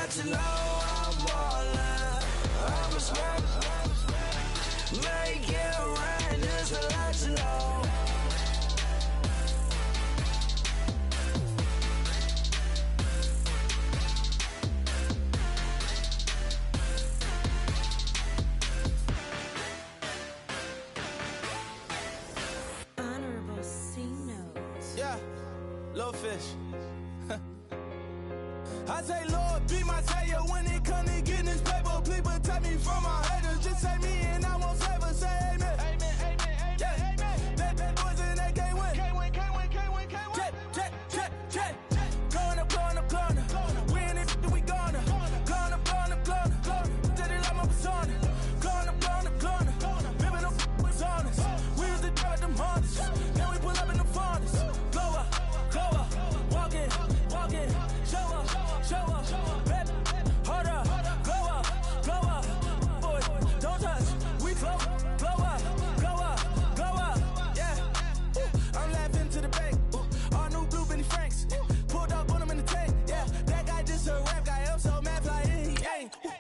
let you know I'm ballin'. I'm a smoke. Make it rain just to let you know. Honorable C notes. Yeah, little fish. I say, Lord, be my savior when it comes to getting this paper. Please protect me from my haters. Just say me and I won't save her. Say amen. Amen, amen, amen, yeah. Amen. Bad boys and they can't win. Can't win, can't win, can't win, can't win. Check. Going up. We in it, we gonna. Going up. Did it like my persona. Going up. Living no was honest. We used to drive them Hondas. Then we pull up in the Fondas. Glow up. Walk in. Show up. Baby, hold up. Glow up. Boy, don't touch. We glow up. Yeah. Ooh, I'm laughing to the bank. Ooh, all new blue Benny Franks. Pulled up on him in the tank. Yeah, that guy just a rap guy. I'm so mad like he ain't. Ooh,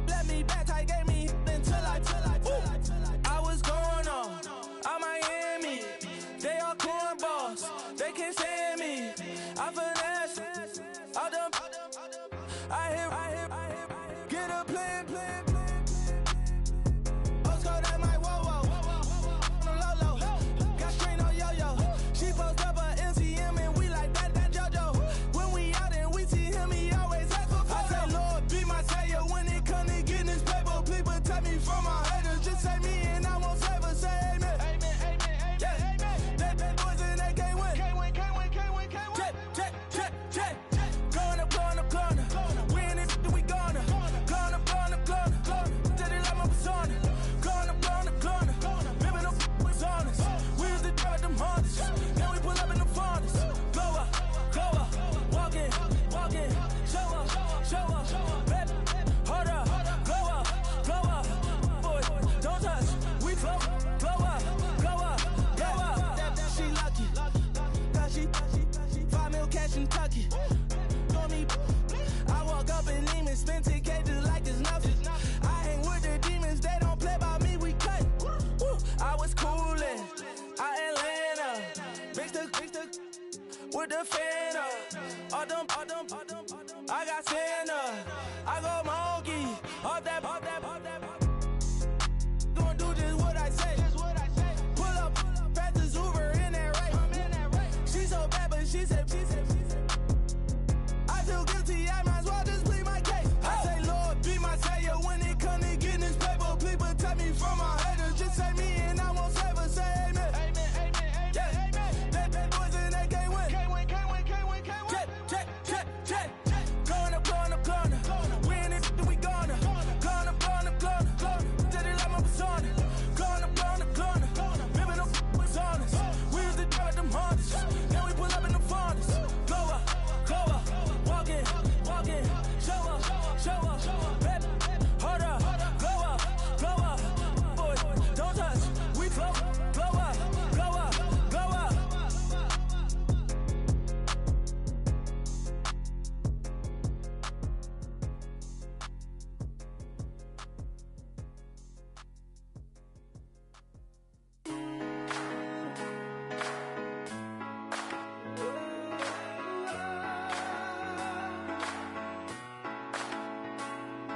let me back, I gave me until I. I was going on Miami. They all cornballs. They can't stand me. I finesse. All them. I hear. Get a plan. Oscar, that my whoa. No low. Got screen on yo. She post up a MCM and we like that JoJo. When we out and we see him, he always ask for photo. I say, Lord, be my savior when it comes to getting this paper. Please protect me from my haters. Just say me and I won't save her. Say amen. Amen. Yeah. Bad boys and they can't win. Can't win. Check. Going up. We in it, we gonna. Going up. Did it like my persona. Going up. Living no was honest. We used to drive them Hondas. Then we pull up in the Fondas. Glow up. Walk in. Show up. Baby, hold up. Glow up. Boy, don't touch. We glow up. Yeah, she lucky. Cause she 5 mil cash in Kentucky. Told me, I walk up in demons, spend 10K just like it's nothing. I hang with the demons, they don't play by me, we cut. Woo. I was coolin', Atlanta, mixed with the Fanta. All them, I got Santa, I go monkey, all that. Gonna do just what I say. Pull up, pass the Uber in that race. She so bad, but she said. I feel guilty, I might as well just plead my case. I say, Lord, be my savior when it comes to getting this paper. Please protect me from my haters. Just say me and I won't save her. Say amen. Amen. Yeah. Bad boys and they can't win. Can't win. Check. Going up. We in it, we gonna. Going up. Did it like my persona. Going up. Living no was honest. We used to drive them Hondas. Then we pull up in the Fondas. Glow up. Walk in. Show up. Baby, hold up. Glow up. Boy, don't touch. We glow up.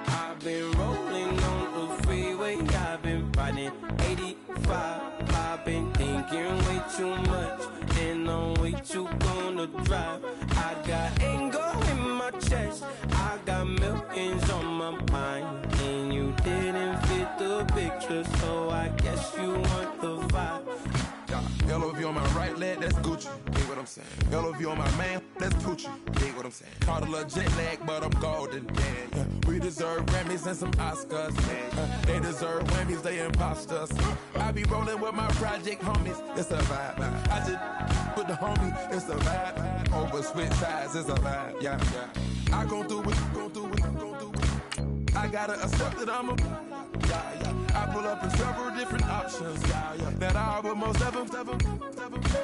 I've been rolling on the freeway, I've been riding 85. I've been thinking way too much, and I'm way too gonna drive. I got anger in my chest, I got millions on my mind, and you didn't fit the picture, so I guess you want the vibe. LOV on my right leg, that's Gucci. Dig what I'm saying? LOV on my man, that's Poochie. Dig what I'm saying? Caught a little jet lag, but I'm golden. Yeah. We deserve Grammys and some Oscars. They deserve whammies, they imposters. I be rolling with my project homies, it's a vibe. I just with the homie, it's a vibe. Over switch sides, it's a vibe. Yeah. I gon' do it, I gotta accept that I'm a I pull up in several different options. That I but most of them.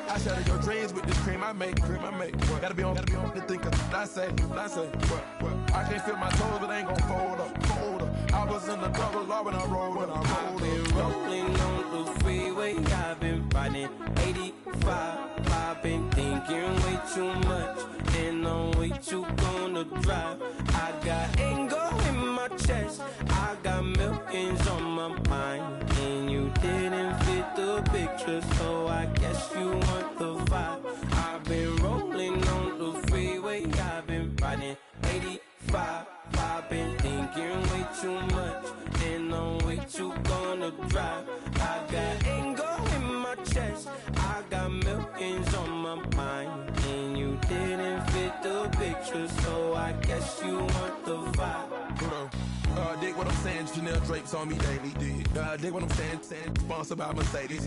I shatter your dreams with this cream I make. Gotta be on the thinker. I say. What? I can't feel my toes, but ain't gon' fold up. I was in the double law when I rolled up. I've been rolling on the freeway. I've been riding 85. I've been thinking way too much, and I'm way too gonna drive. I got anger in my chest. I got millions on my mind, and you didn't fit the picture, so I guess you want the vibe. I've been rolling on the freeway. I've been riding 85. I've been thinking way too much, and I'm way too gonna drive. I got anger in my chest. I got millions on my mind, and you didn't fit the picture, so I guess you want the vibe. Dig what I'm saying, Chanel drapes on me daily. Dig what I'm saying, sponsored by Mercedes.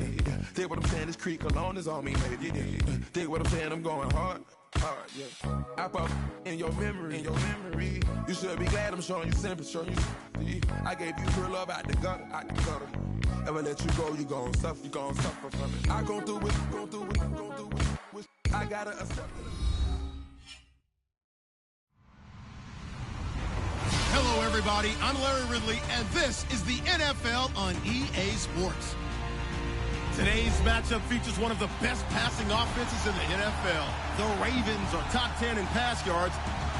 Dig what I'm saying, this Creek Cologne is on me, baby. Dig what I'm saying, I'm going hard, yeah. I pop in your memory. You should be glad I'm showing you sympathy. I gave you pure love out the gutter. Ever let you go, you gon' suffer from it. I gon' do it. I gotta accept it. Hello, everybody. I'm Larry Ridley, and this is the NFL on EA Sports. Today's matchup features one of the best passing offenses in the NFL. The Ravens are top 10 in pass yards.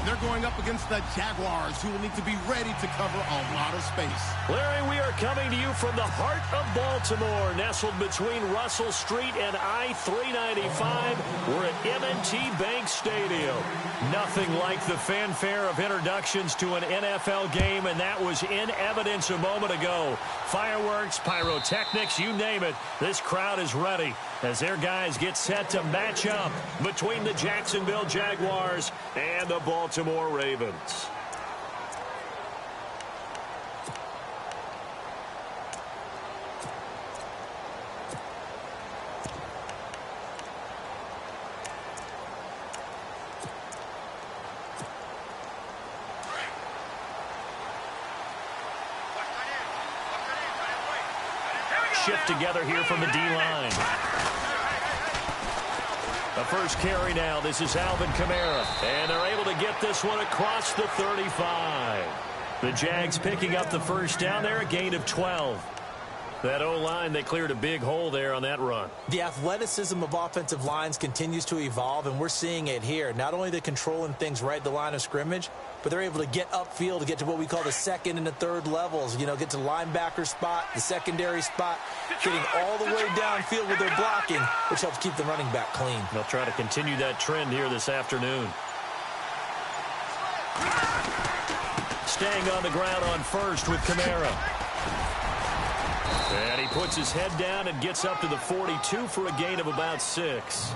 They're going up against the Jaguars, who will need to be ready to cover a lot of space. Larry, we are coming to you from the heart of Baltimore, nestled between Russell Street and I-395. We're at M&T Bank Stadium. Nothing like the fanfare of introductions to an NFL game, and that was in evidence a moment ago. Fireworks, pyrotechnics, you name it. This crowd is ready as their guys get set to match up between the Jacksonville Jaguars and the Baltimore Ravens. Shift together here from the D-line. The first carry now. This is Alvin Kamara. And they're able to get this one across the 35. The Jags picking up the first down there, a gain of 12. That O-line, they cleared a big hole there on that run. The athleticism of offensive lines continues to evolve, and we're seeing it here. Not only they're controlling things right at the line of scrimmage, but they're able to get upfield to get to what we call the second and the third levels. You know, get to the linebacker spot, the secondary spot, getting all the way downfield with their blocking, which helps keep the running back clean. They'll try to continue that trend here this afternoon. Staying on the ground on first with Kamara. And he puts his head down and gets up to the 42 for a gain of about 6.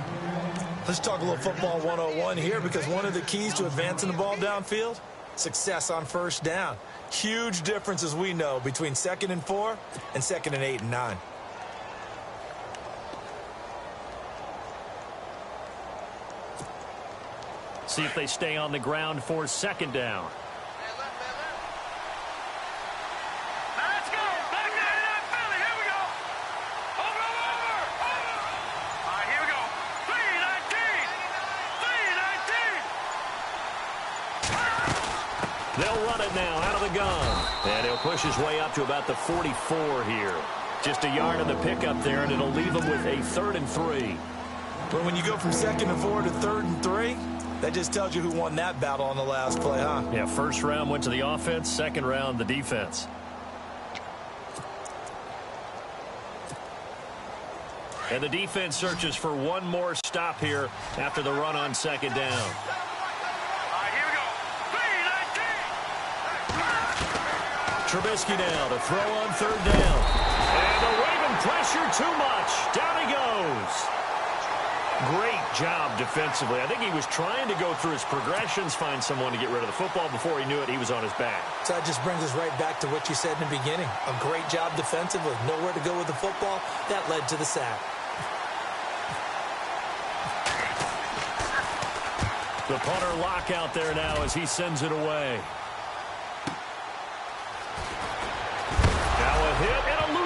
Let's talk a little football 101 here, because one of the keys to advancing the ball downfield, success on first down. Huge difference, as we know, between 2nd and 4 and 2nd and 8 and 9. See if they stay on the ground for 2nd down. They'll run it now out of the gun. And he'll push his way up to about the 44 here. Just a yard in the pickup there, and it'll leave him with a 3rd and 3. But when you go from 2nd and 4 to 3rd and 3, that just tells you who won that battle on the last play, huh? Yeah, first round went to the offense, 2nd round the defense. And the defense searches for one more stop here after the run on 2nd down. Trubisky now to throw on 3rd down. And the Raven pressure too much. Down he goes. Great job defensively. I think he was trying to go through his progressions, find someone to get rid of the football. Before he knew it, he was on his back. So that just brings us right back to what you said in the beginning. A great job defensively. Nowhere to go with the football. That led to the sack. The punter lock out there now as he sends it away.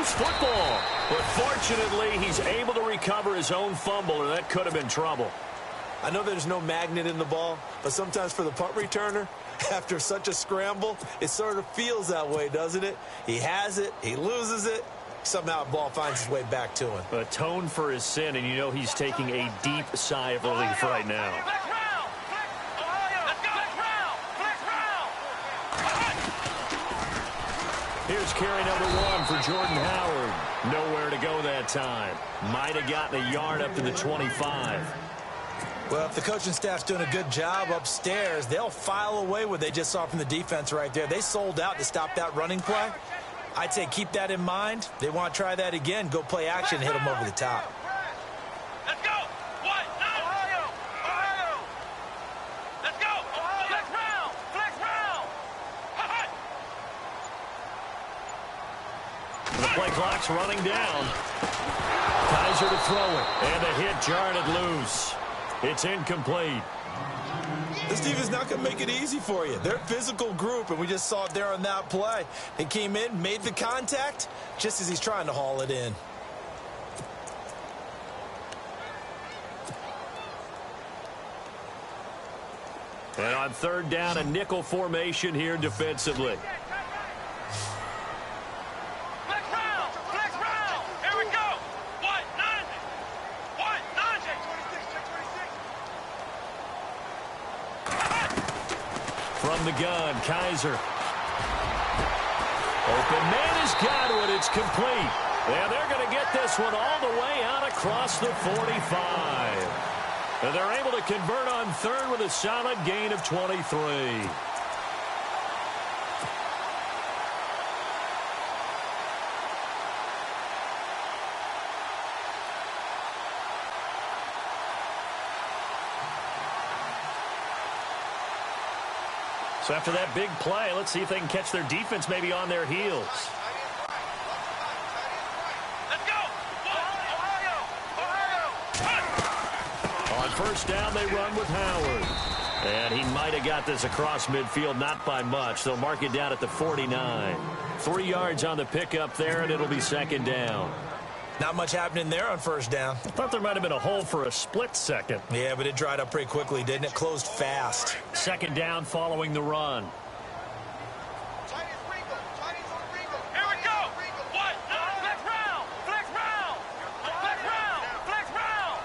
loose football. But fortunately, he's able to recover his own fumble, or that could have been trouble. I know there's no magnet in the ball, but sometimes for the punt returner, after such a scramble, it sort of feels that way, doesn't it? He has it, he loses it, somehow the ball finds its way back to him. Atone for his sin, and you know he's taking a deep sigh of relief right now. Here's carry number 1 for Jordan Howard. Nowhere to go that time. Might have gotten a yard up to the 25. Well, if the coaching staff's doing a good job upstairs, they'll file away what they just saw from the defense right there. They sold out to stop that running play. I'd say keep that in mind. They want to try that again. Go play action, hit them over the top. Let's go! What? Ohio! Ohio! Let's go! Flex round! Flex round! The play clock's running down. Kaiser to throw it. And the hit jarred it loose. It's incomplete. This defense is not going to make it easy for you. They're a physical group, and we just saw it there on that play. He came in, made the contact, just as he's trying to haul it in. And on third down, a nickel formation here defensively. From the gun, Kaiser. Open man has got it. It's complete. And they're going to get this one all the way out across the 45. And they're able to convert on third with a solid gain of 23. So after that big play, let's see if they can catch their defense maybe on their heels. Let's go! Ohio! On first down, they run with Howard. And he might have got this across midfield, not by much. They'll mark it down at the 49. 3 yards on the pickup there, and it'll be second down. Not much happening there on first down. I thought there might have been a hole for a split second. Yeah, but it dried up pretty quickly, didn't it? Closed fast. Second down following the run. Here we go! What? Flex round! Flex round! Flex round! Flex round!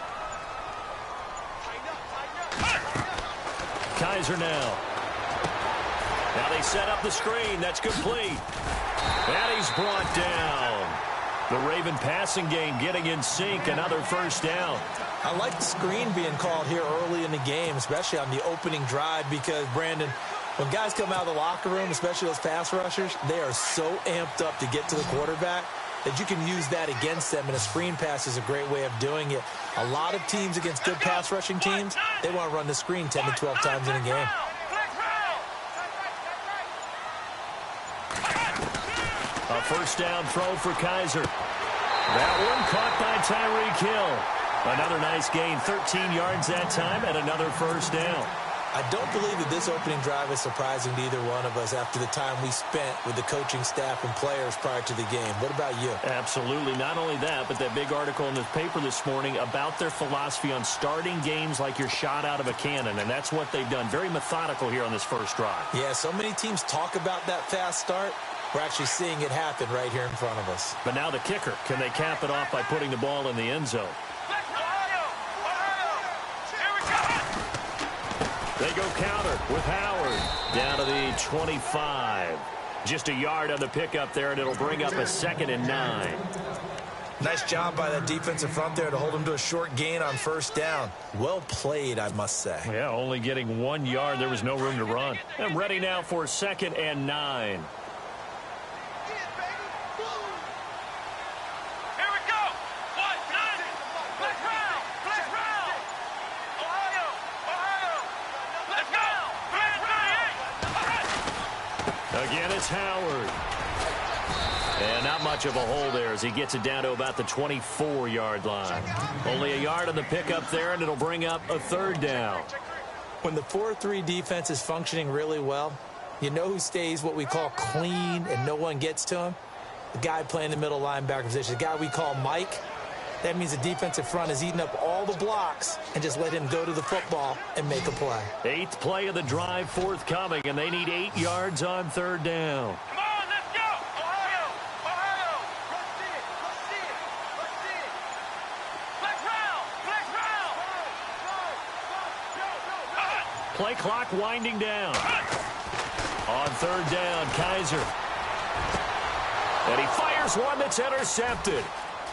Kaiser now. Now they set up the screen. That's complete. And he's brought down. The Raven passing game getting in sync. Another first down. I like the screen being called here early in the game, especially on the opening drive, because, Brandon, when guys come out of the locker room, especially those pass rushers, they are so amped up to get to the quarterback that you can use that against them, and a screen pass is a great way of doing it. A lot of teams against good pass rushing teams, they want to run the screen 10 to 12 times in a game. A first down throw for Kaiser. That one caught by Tyreek Hill. Another nice gain, 13 yards that time, and another first down. I don't believe that this opening drive is surprising to either one of us after the time we spent with the coaching staff and players prior to the game. What about you? Absolutely. Not only that, but that big article in the paper this morning about their philosophy on starting games like you're shot out of a cannon, and that's what they've done. Very methodical here on this first drive. Yeah, so many teams talk about that fast start. We're actually seeing it happen right here in front of us. But now the kicker. Can they cap it off by putting the ball in the end zone? They go counter with Howard down to the 25. Just a yard on the pickup there, and it'll bring up a 2nd and 9. Nice job by that defensive front there to hold him to a short gain on first down. Well played, I must say. Yeah, only getting 1 yard. There was no room to run. And ready now for 2nd and 9. Again, it's Howard. And not much of a hole there as he gets it down to about the 24-yard line. Only a yard on the pickup there, and it'll bring up a 3rd down. When the 4-3 defense is functioning really well, you know who stays what we call clean and no one gets to him? the guy playing the middle linebacker position, the guy we call Mike. That means the defensive front has eaten up all the blocks and just let him go to the football and make a play. 8th play of the drive forthcoming, and they need 8 yards on 3rd down. Come on, let's go! Ohio! Ohio! Let's see it! Let's see it! Let's see it! Flex round! Flex round! Play clock winding down. On 3rd down, Kaiser. And he fires one that's intercepted.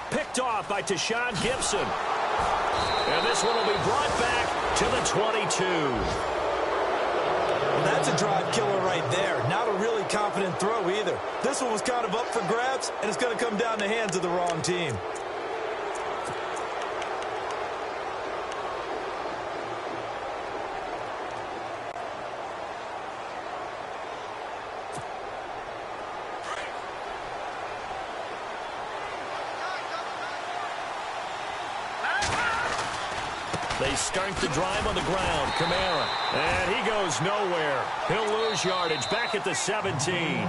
Picked off by Tashawn Gibson. And this one will be brought back to the 22. Well, that's a drive killer right there. Not a really confident throw either. This one was kind of up for grabs, and it's going to come down the hands of the wrong team. They start the drive on the ground. Kamara. And he goes nowhere. He'll lose yardage back at the 17.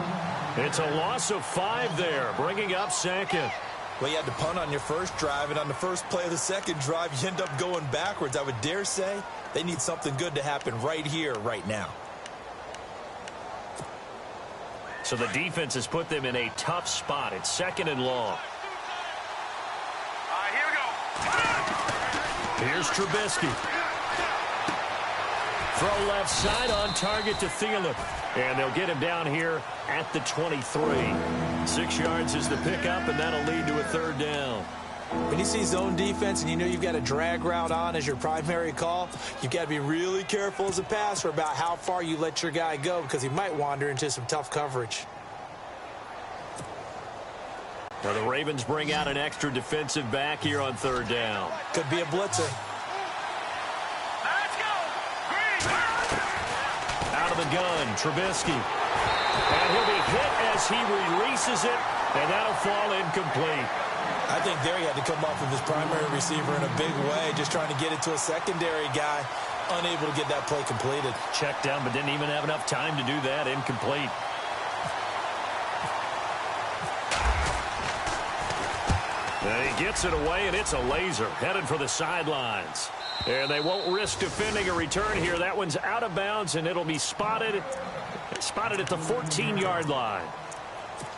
It's a loss of 5 there, bringing up 2nd. Well, you had to punt on your first drive, and on the first play of the second drive, you end up going backwards. I would dare say they need something good to happen right here, right now. So the defense has put them in a tough spot. It's 2nd and long. Here's Trubisky. Throw left side on target to Thielen. And they'll get him down here at the 23. 6 yards is the pickup, and that'll lead to a 3rd down. When you see zone defense and you know you've got a drag route on as your primary call, you've got to be really careful as a passer about how far you let your guy go because he might wander into some tough coverage. Now the Ravens bring out an extra defensive back here on 3rd down. Could be a blitzer. Let's go! Out of the gun, Trubisky. And he'll be hit as he releases it, and that'll fall incomplete. I think there he had to come off of his primary receiver in a big way, just trying to get it to a secondary guy, unable to get that play completed. Checked down, but didn't even have enough time to do that. Incomplete. And he gets it away, and it's a laser headed for the sidelines. And they won't risk defending a return here. That one's out of bounds, and it'll be spotted at the 14-yard line.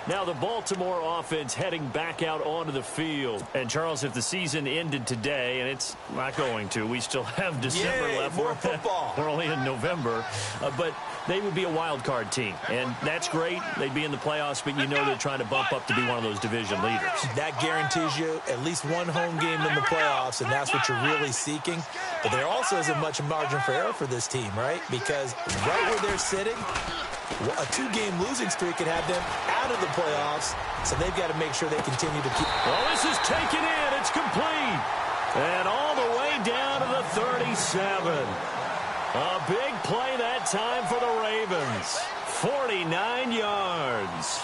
Now the Baltimore offense heading back out onto the field. And, Charles, if the season ended today, and it's not going to, we still have December left. More football. We're only in November. But they would be a wild card team. And that's great. They'd be in the playoffs, but you know they're trying to bump up to be one of those division leaders. That guarantees you at least one home game in the playoffs, and that's what you're really seeking. But there also isn't much margin for error for this team, right? Because right where they're sitting, a 2-game losing streak could have them out of the playoffs, so they've got to make sure they continue to keep. Well, this is taken in. It's complete. And all the way down to the 37. A big play that time for the Ravens. 49 yards.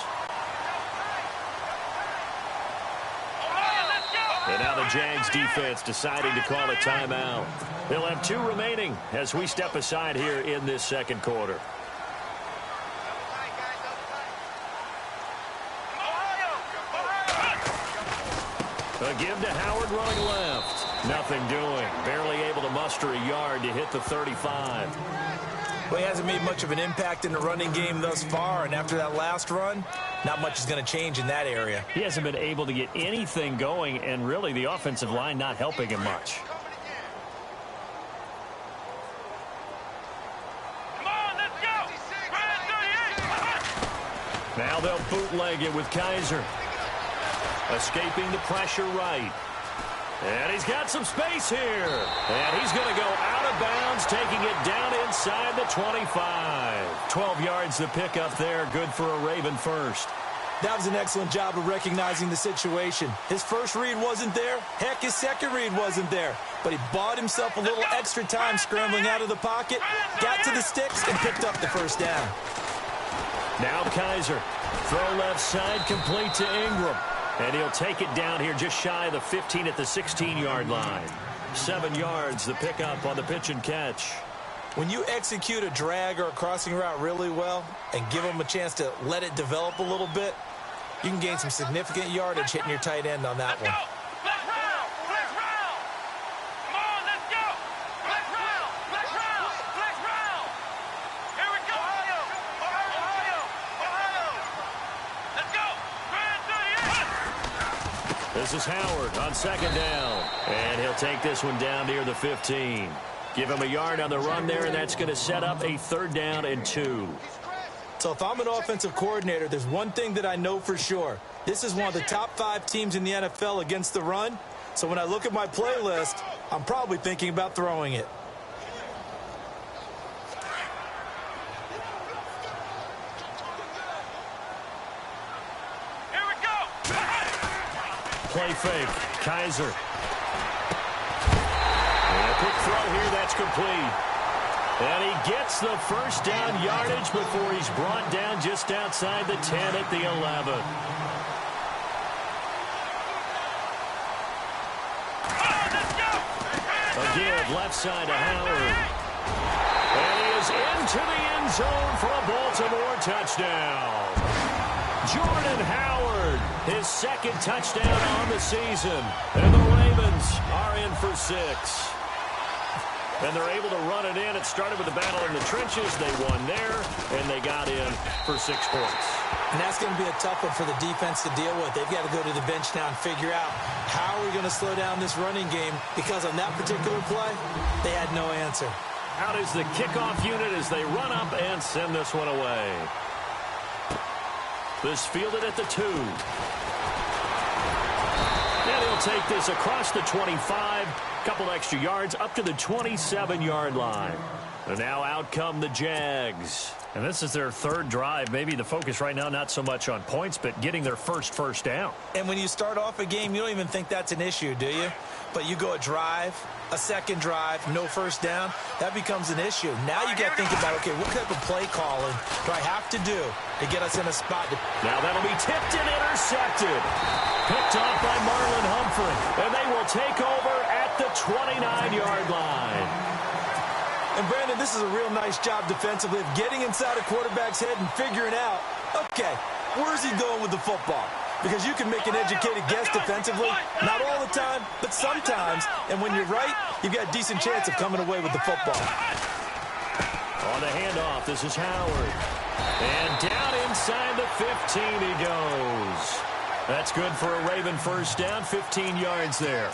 And now the Jags defense deciding to call a timeout. They'll have 2 remaining as we step aside here in this second quarter. A give to Howard running left. Nothing doing. Barely able to muster a yard to hit the 35. Well, he hasn't made much of an impact in the running game thus far, and after that last run, not much is going to change in that area. He hasn't been able to get anything going, and really the offensive line not helping him much. Come on, let's go! Now they'll bootleg it with Kaiser. Escaping the pressure right. And he's got some space here. And he's going to go out of bounds, taking it down inside the 25. 12 yards to pick up there. Good for a Raven first. That was an excellent job of recognizing the situation. His first read wasn't there. Heck, his second read wasn't there. But he bought himself a little extra time scrambling out of the pocket, got to the sticks, and picked up the first down. Now Kaiser. Throw left side, complete to Ingram. And he'll take it down here just shy of the 15 at the 16-yard line. 7 yards, the pickup on the pitch and catch. When you execute a drag or a crossing route really well and give them a chance to let it develop a little bit, you can gain some significant yardage hitting your tight end on that one. This is Howard on second down. And he'll take this one down near the 15. Give him a yard on the run there, and that's going to set up a 3rd down and 2. So if I'm an offensive coordinator, there's one thing that I know for sure. This is one of the top 5 teams in the NFL against the run. So when I look at my playlist, I'm probably thinking about throwing it. Play fake. Kaiser. And a quick throw here. That's complete. And he gets the 1st down yardage before he's brought down just outside the 10 at the 11. A give left side to Howard. And he is into the end zone for a Baltimore touchdown. Jordan Howard, his 2nd touchdown on the season. And the Ravens are in for 6. And they're able to run it in. It started with the battle in the trenches. They won there, and they got in for 6 points. And that's going to be a tough one for the defense to deal with. They've got to go to the bench now and figure out how are we going to slow down this running game, because on that particular play, they had no answer. Out is the kickoff unit as they run up and send this one away. This fielded at the 2. And he'll take this across the 25. Couple extra yards up to the 27-yard line. And now out come the Jags. And this is their 3rd drive. Maybe the focus right now not so much on points, but getting their first down. And when you start off a game, you don't even think that's an issue, do you? But you go a drive, a 2nd drive, no 1st down, that becomes an issue. Now you got to think about, okay, what type of play calling do I have to do to get us in a spot? Now that'll be tipped and intercepted. Picked off by Marlon Humphrey. And they will take over at the 29-yard line. And, Brandon, this is a real nice job defensively of getting inside a quarterback's head and figuring out, okay, where's he going with the football? Because you can make an educated guess defensively, not all the time, but sometimes. And when you're right, you've got a decent chance of coming away with the football. On the handoff, this is Howard. And down inside the 15 he goes. That's good for a Raven 1st down, 15 yards there.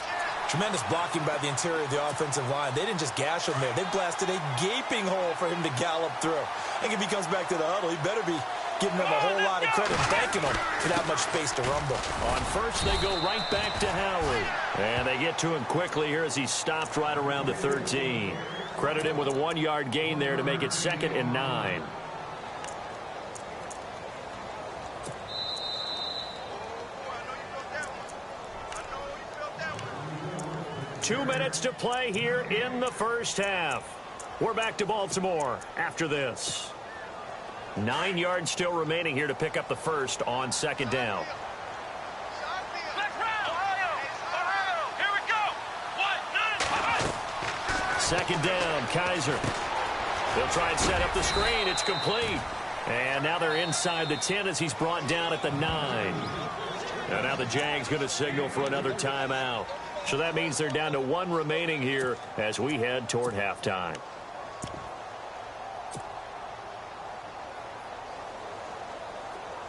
Tremendous blocking by the interior of the offensive line. They didn't just gash him there. They blasted a gaping hole for him to gallop through. I think if he comes back to the huddle, he better be giving them a whole lot of credit, thanking them for that much space to rumble. On 1st, they go right back to Howard. And they get to him quickly here as he stopped right around the 13. Credit him with a 1-yard gain there to make it 2nd and 9. Two minutes to play here in the 1st half. We're back to Baltimore after this. 9 yards still remaining here to pick up the 1st on 2nd down. Second down, Kaiser. They'll try and set up the screen. It's complete. And now they're inside the 10 as he's brought down at the 9. And now the Jags going to signal for another timeout. So that means they're down to 1 remaining here as we head toward halftime.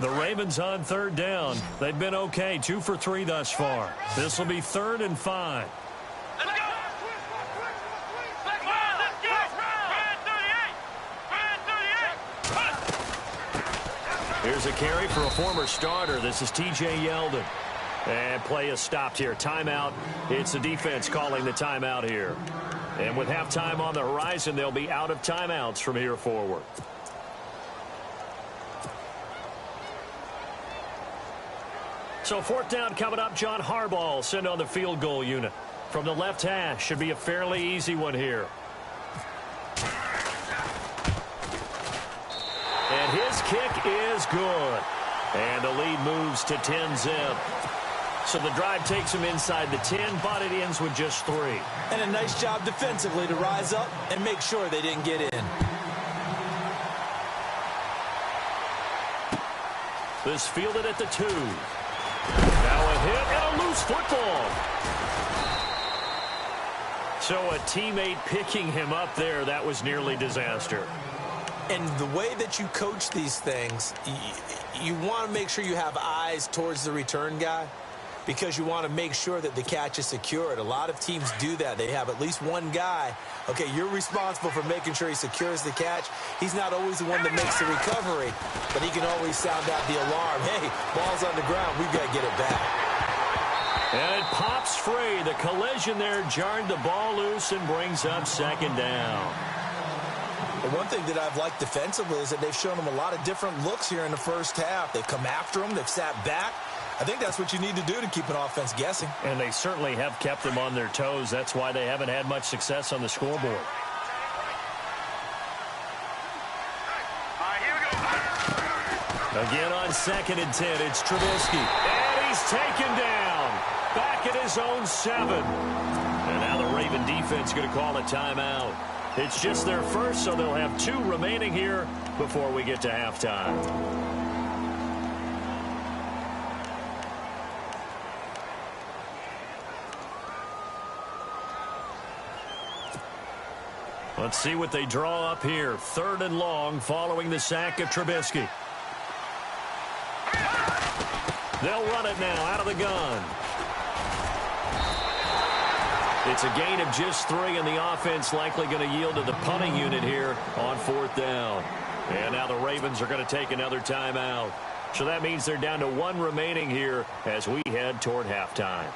The Ravens on 3rd down. They've been okay, 2 for 3 thus far. This will be 3rd and 5. Here's a carry for a former starter. This is T.J. Yeldon. And play is stopped here. Timeout. It's the defense calling the timeout here. And with halftime on the horizon, they'll be out of timeouts from here forward. So 4th down coming up. John Harbaugh will send on the field goal unit. From the left hash, should be a fairly easy one here. And his kick is good. And the lead moves to 10-zip. So the drive takes him inside the 10, but it ends with just 3. And a nice job defensively to rise up and make sure they didn't get in. This fielded at the 2. Now a hit and a loose football. So a teammate picking him up there, that was nearly disaster. And the way that you coach these things, you want to make sure you have eyes towards the return guy because you want to make sure that the catch is secured. A lot of teams do that. They have at least one guy. Okay, you're responsible for making sure he secures the catch. He's not always the one that makes the recovery, but he can always sound out the alarm. Hey, ball's on the ground. We've got to get it back. And it pops free. The collision there jarred the ball loose and brings up second down. The one thing that I've liked defensively is that they've shown them a lot of different looks here in the first half. They've come after them. They've sat back. I think that's what you need to do to keep an offense guessing. And they certainly have kept them on their toes. That's why they haven't had much success on the scoreboard. Again on 2nd and 10, it's Trubisky. And he's taken down. Back at his own 7. And now the Raven defense going to call a timeout. It's just their first, so they'll have 2 remaining here before we get to halftime. Let's see what they draw up here. 3rd and long following the sack of Trubisky. They'll run it now out of the gun. It's a gain of just 3, and the offense likely going to yield to the punting unit here on 4th down. And now the Ravens are going to take another timeout. So that means they're down to 1 remaining here as we head toward halftime.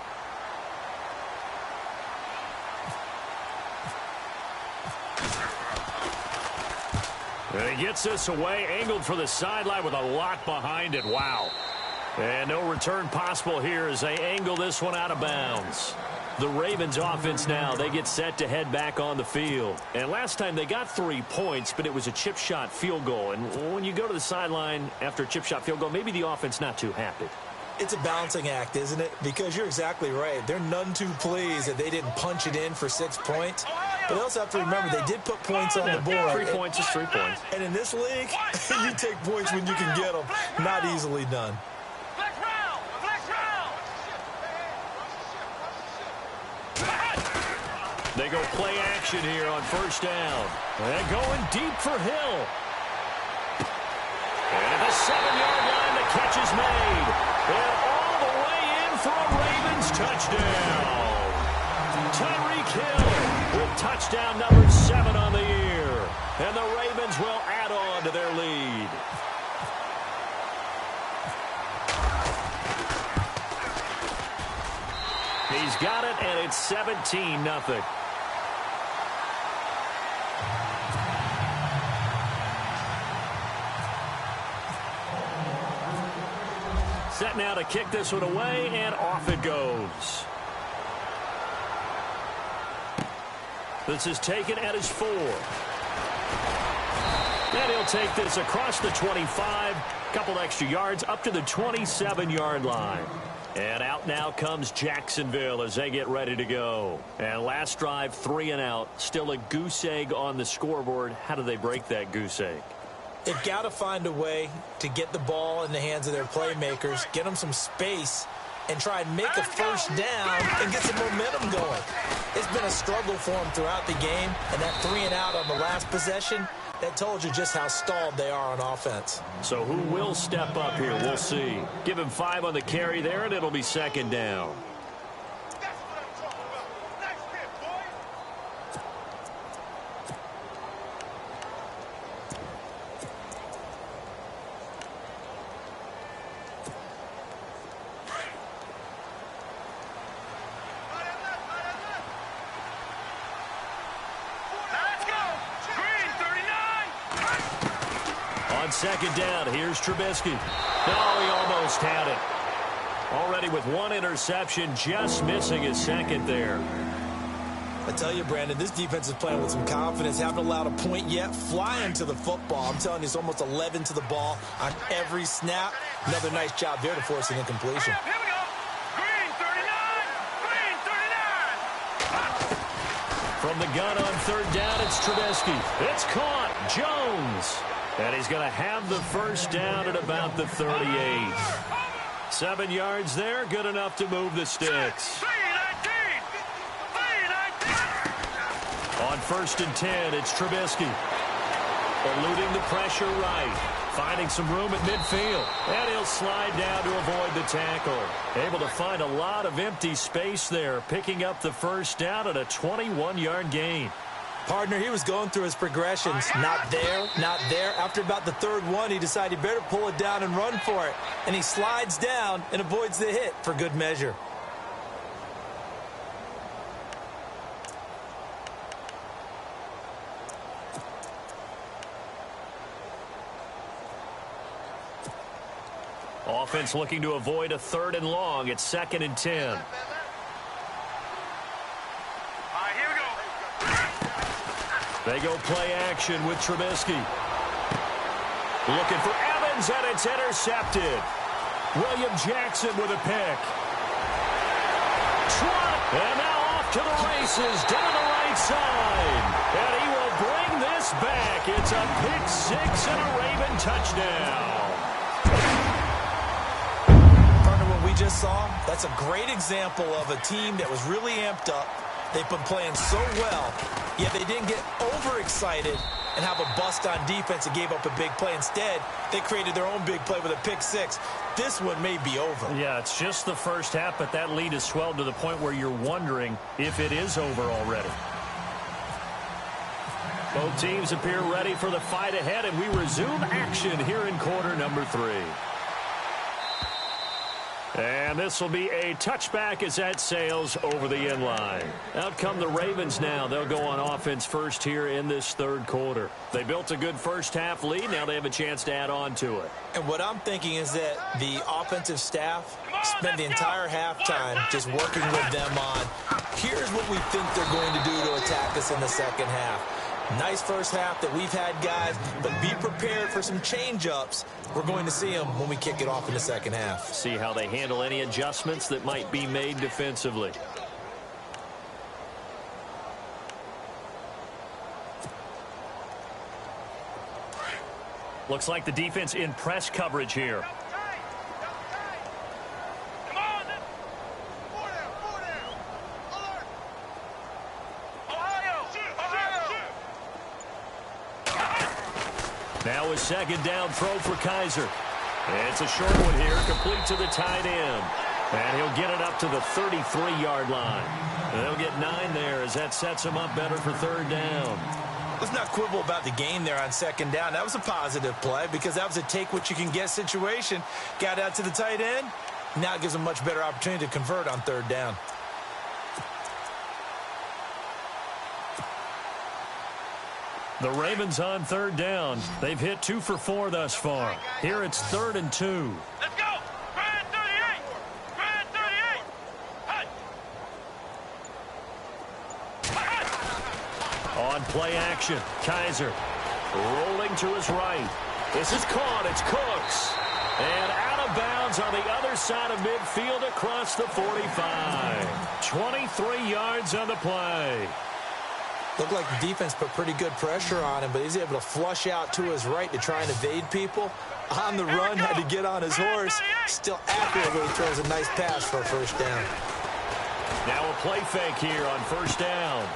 And he gets this away, angled for the sideline with a lot behind it. Wow. And no return possible here as they angle this one out of bounds. The Ravens offense now, they get set to head back on the field. And last time they got 3 points, but it was a chip shot field goal. And when you go to the sideline after a chip shot field goal, maybe the offense not too happy. It's a balancing act, isn't it? Because you're exactly right. They're none too pleased that they didn't punch it in for 6 points. But they also have to remember they did put points on the board. 3 points is 3 points. And in this league, you take points when you can get them. Not easily done. They go play action here on 1st down. They're going deep for Hill. And at the 7-yard line, the catch is made. And all the way in for a Ravens touchdown. Tyreek Hill with touchdown number 7 on the year. And the Ravens will add on to their lead. He's got it, and it's 17-0. Set now to kick this one away, and off it goes. This is taken at his 4. And he'll take this across the 25, couple extra yards up to the 27-yard line. And out now comes Jacksonville as they get ready to go. And last drive, 3 and out. Still a goose egg on the scoreboard. How do they break that goose egg? They've got to find a way to get the ball in the hands of their playmakers, get them some space, and try and make a 1st down and get some momentum going. It's been a struggle for them throughout the game, and that 3 and out on the last possession, that told you just how stalled they are on offense. So who will step up here? We'll see. Give him 5 on the carry there, and it'll be 2nd down. On 2nd down, here's Trubisky. Oh, he almost had it. Already with 1 interception, just missing his 2nd there. I tell you, Brandon, this defense is playing with some confidence. Haven't allowed a point yet. Flying to the football. I'm telling you, it's almost 11 to the ball on every snap. Another nice job there to force an incompletion. Here we go. Green 39. Green 39. From the gun on 3rd down, it's Trubisky. It's caught. Jones. And he's going to have the first down at about the 38. 7 yards there, good enough to move the sticks. On 1st and 10, it's Trubisky. Eluding the pressure right. Finding some room at midfield. And he'll slide down to avoid the tackle. Able to find a lot of empty space there. Picking up the first down at a 21-yard gain. Partner, he was going through his progressions. Not there, not there. After about the 3rd one, he decided he better pull it down and run for it. And he slides down and avoids the hit for good measure. Offense looking to avoid a 3rd and long. It's 2nd and 10. They go play action with Trubisky. Looking for Evans, and it's intercepted. William Jackson with a pick. And now off to the races down the right side. And he will bring this back. It's a pick 6 and a Raven touchdown. Partner, what we just saw, that's a great example of a team that was really amped up. They've been playing so well, yet they didn't get overexcited and have a bust on defense and gave up a big play. Instead, they created their own big play with a pick 6. This one may be over. Yeah, it's just the first half, but that lead has swelled to the point where you're wondering if it is over already. Both teams appear ready for the fight ahead, and we resume action here in quarter number 3. And this will be a touchback as that sails over the end line. Out come the Ravens now. They'll go on offense first here in this 3rd quarter. They built a good first half lead. Now they have a chance to add on to it. And what I'm thinking is that the offensive staff spend the entire halftime just working with them on, here's what we think they're going to do to attack us in the second half. Nice first half that we've had, guys, but be prepared for some change-ups. We're going to see them when we kick it off in the second half. See how they handle any adjustments that might be made defensively. Looks like the defense in press coverage here. Now a 2nd down throw for Kaiser. It's a short one here, complete to the tight end. And he'll get it up to the 33-yard line. And they'll get 9 there as that sets him up better for 3rd down. Let's not quibble about the gain there on 2nd down. That was a positive play because that was a take-what-you-can-get situation. Got out to the tight end. Now it gives them a much better opportunity to convert on 3rd down. The Ravens on 3rd down. They've hit 2 for 4 thus far. Here it's 3rd and 2. Let's go! Brad 38! Brad 38! On play action, Kaiser rolling to his right. This is caught. It's Cooks. And out of bounds on the other side of midfield across the 45. 23 yards on the play. Looked like the defense put pretty good pressure on him, but he's able to flush out to his right to try and evade people. On the run, had to get on his horse. Still accurate when he throws a nice pass for a 1st down. Now a play fake here on 1st down.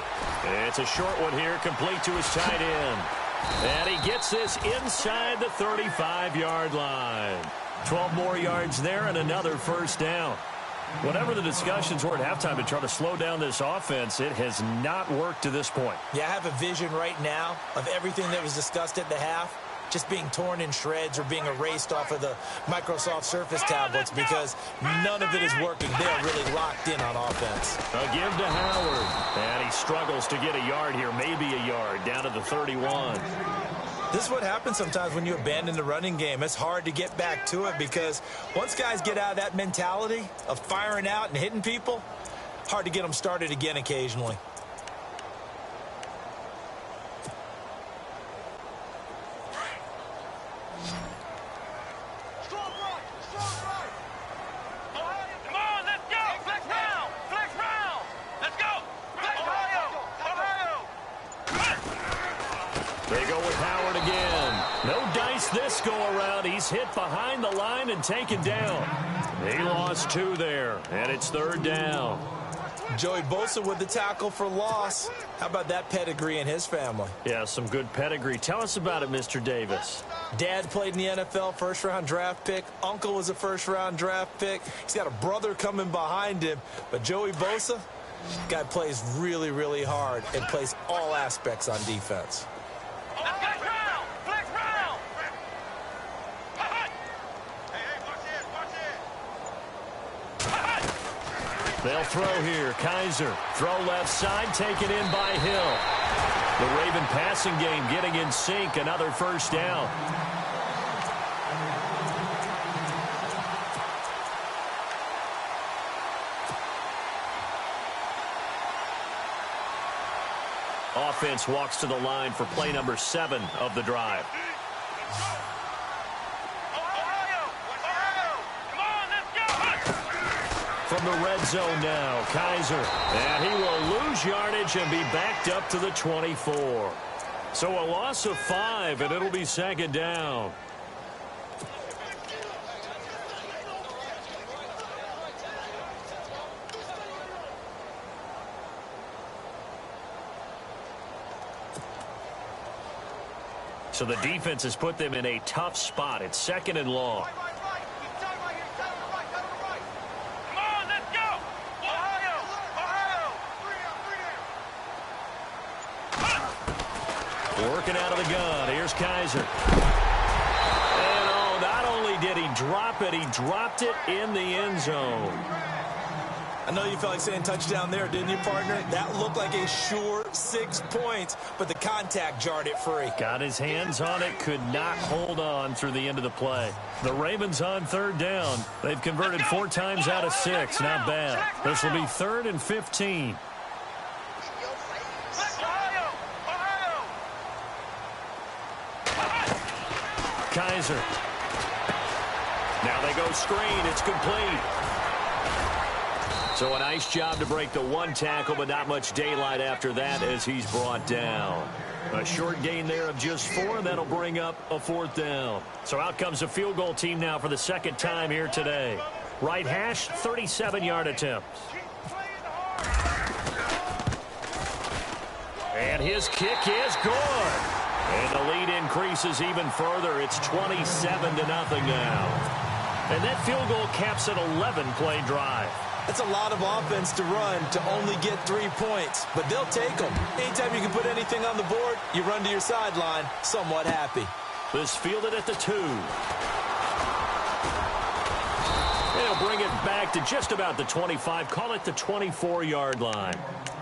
It's a short one here, complete to his tight end. And he gets this inside the 35-yard line. 12 more yards there and another 1st down. Whatever the discussions were at halftime to try to slow down this offense, it has not worked to this point. Yeah, I have a vision right now of everything that was discussed at the half just being torn in shreds or being erased off of the Microsoft Surface tablets because none of it is working. They are really locked in on offense. A give to Howard. And he struggles to get a yard here, maybe a yard, down to the 31. This is what happens sometimes when you abandon the running game. It's hard to get back to it because once guys get out of that mentality of firing out and hitting people, hard to get them started again occasionally. They go with Howard again. No dice this go-around. He's hit behind the line and taken down. He lost 2 there, and it's 3rd down. Joey Bosa with the tackle for loss. How about that pedigree in his family? Yeah, some good pedigree. Tell us about it, Mr. Davis. Dad played in the NFL, first-round draft pick. Uncle was a first-round draft pick. He's got a brother coming behind him. But Joey Bosa, guy plays really, really hard and plays all aspects on defense. They'll throw here. Kaiser. Throw left side, taken in by Hill. The Raven passing game getting in sync. Another 1st down. Offense walks to the line for play number 7 of the drive. From the red zone now, Kaiser. And he will lose yardage and be backed up to the 24. So a loss of 5, and it'll be 2nd down. So the defense has put them in a tough spot. It's 2nd and long. Working out of the gun. Here's Kaiser. And oh, not only did he drop it, he dropped it in the end zone. I know you felt like saying touchdown there, didn't you, partner? That looked like a sure 6 points, but the contact jarred it free. Got his hands on it, could not hold on through the end of the play. The Ravens on 3rd down. They've converted 4 times out of 6. Not bad. This will be 3rd and 15. Kaiser. Now they go screen. It's complete. So a nice job to break the 1 tackle, but not much daylight after that as he's brought down. A short gain there of just 4, and that'll bring up a 4th down. So out comes a field goal team now for the 2nd time here today. Right hash, 37-yard attempt. And his kick is good. And the lead increases even further. It's 27-0 now. And that field goal caps an 11-play drive. That's a lot of offense to run to only get 3 points, but they'll take them. Anytime you can put anything on the board, you run to your sideline somewhat happy. This fielded at the 2. They'll bring it back to just about the 25. Call it the 24-yard line.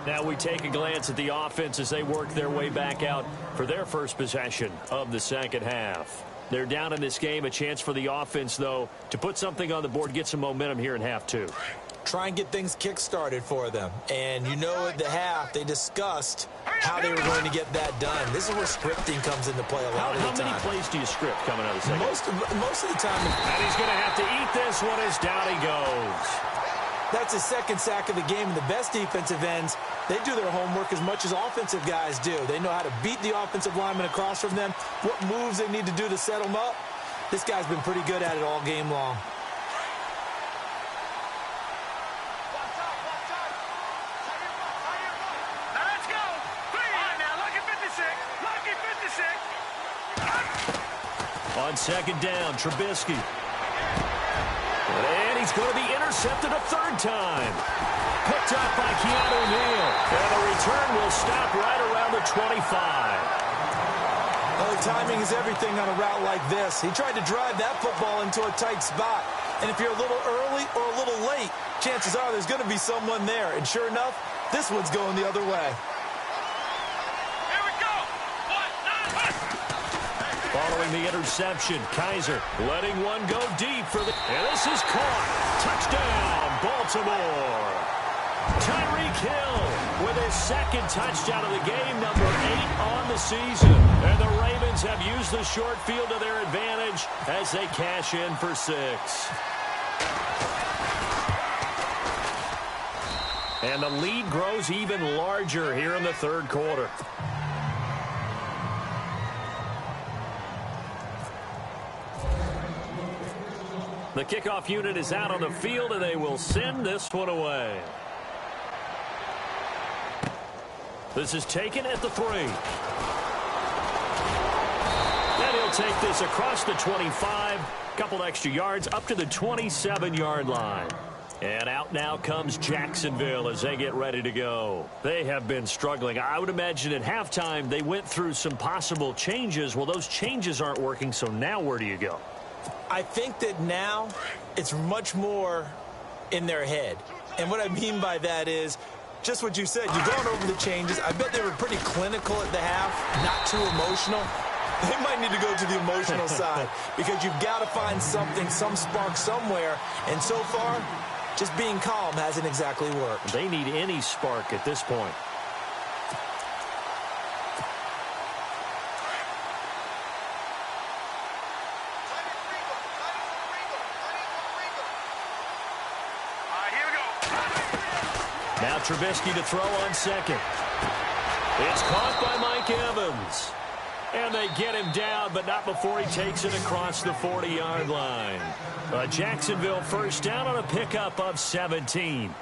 Now we take a glance at the offense as they work their way back out for their first possession of the 2nd half. They're down in this game. A chance for the offense, though, to put something on the board, get some momentum here in half 2. Try and get things kick-started for them. And you know at the half, they discussed how they were going to get that done. This is where scripting comes into play a lot of the time. How many plays do you script coming out of the 2nd? Most of the time. And he's going to have to eat this one as down he goes. That's his 2nd sack of the game. And the best defensive ends, they do their homework as much as offensive guys do. They know how to beat the offensive lineman across from them, what moves they need to do to set them up. This guy's been pretty good at it all game long. On 2nd down, Trubisky. And he's going to be intercepted a 3rd time. Picked up by Keanu Neal. And the return will stop right around the 25. Well, timing is everything on a route like this. He tried to drive that football into a tight spot. And if you're a little early or a little late, chances are there's going to be someone there. And sure enough, this one's going the other way. Following the interception, Kaiser letting one go deep for the... And this is caught. Touchdown, Baltimore. Tyreek Hill with his 2nd touchdown of the game, number 8 on the season. And the Ravens have used the short field to their advantage as they cash in for 6. And the lead grows even larger here in the 3rd quarter. The kickoff unit is out on the field, and they will send this one away. This is taken at the 3. And he'll take this across the 25. Couple extra yards up to the 27-yard line. And out now comes Jacksonville as they get ready to go. They have been struggling. I would imagine at halftime they went through some possible changes. Well, those changes aren't working, so now where do you go? I think that now it's much more in their head. And what I mean by that is just what you said. You've gone over the changes. I bet they were pretty clinical at the half, not too emotional. They might need to go to the emotional side because you've got to find something, some spark somewhere. And so far, just being calm hasn't exactly worked. They need any spark at this point. Now Trubisky to throw on second. It's caught by Mike Evans. And they get him down, but not before he takes it across the 40-yard line. A Jacksonville first down on a pickup of 17.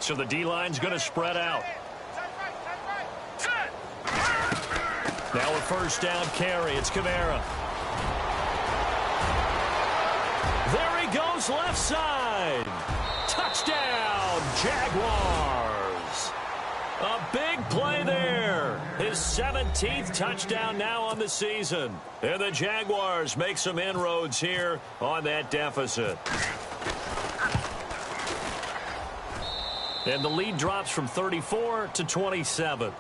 So the D-line's going to spread out. Now a first down carry. It's Kamara. There he goes left side. Touchdown, Jaguars. A big play there. His 17th touchdown now on the season. And the Jaguars make some inroads here on that deficit. And the lead drops from 34 to 27.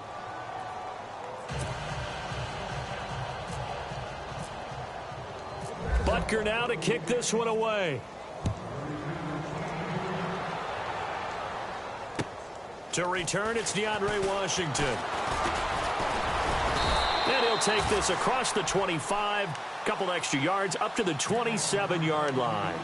Butker now to kick this one away. To return, it's DeAndre Washington. And he'll take this across the 25. Couple extra yards up to the 27-yard line.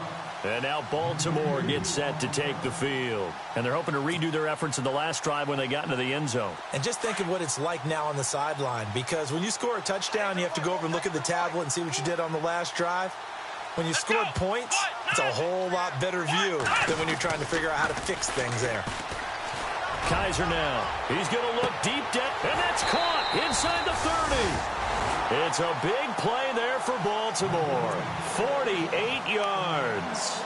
And now Baltimore gets set to take the field. And they're hoping to redo their efforts in the last drive when they got into the end zone. And just think of what it's like now on the sideline. Because when you score a touchdown, you have to go over and look at the tablet and see what you did on the last drive. When you scored points, it's a whole lot better view than when you're trying to figure out how to fix things there. Kaiser now. He's going to look deep down, and that's caught inside the 30. It's a big play there for Baltimore. 48 yards.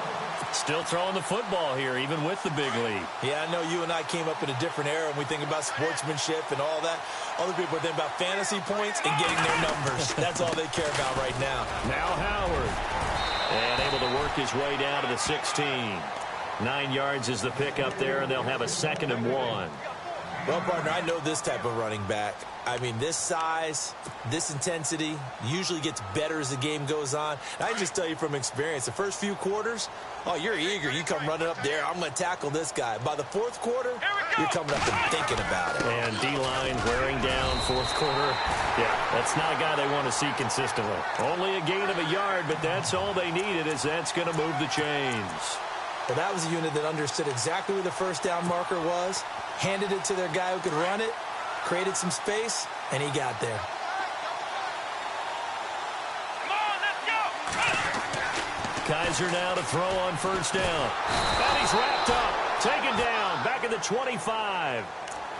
Still throwing the football here, even with the big lead. Yeah, I know you and I came up in a different era, and we think about sportsmanship and all that. Other people think about fantasy points and getting their numbers. That's all they care about right now. Now Howard. And able to work his way down to the 16. 9 yards is the pickup there, and they'll have a 2nd and 1. Well, partner, I know this type of running back. I mean, this size, this intensity usually gets better as the game goes on. And I can just tell you from experience, the first few quarters, oh, you're eager. You come running up there. I'm going to tackle this guy. By the fourth quarter, you're coming up and thinking about it. And D-line wearing down fourth quarter. Yeah, that's not a guy they want to see consistently. Only a gain of a yard, but that's all they needed, is that's going to move the chains. Well, that was a unit that understood exactly where the first down marker was, handed it to their guy who could run it, created some space, and he got there. Come on, let's go. Kaiser now to throw on first down. And he's wrapped up, taken down, back at the 25.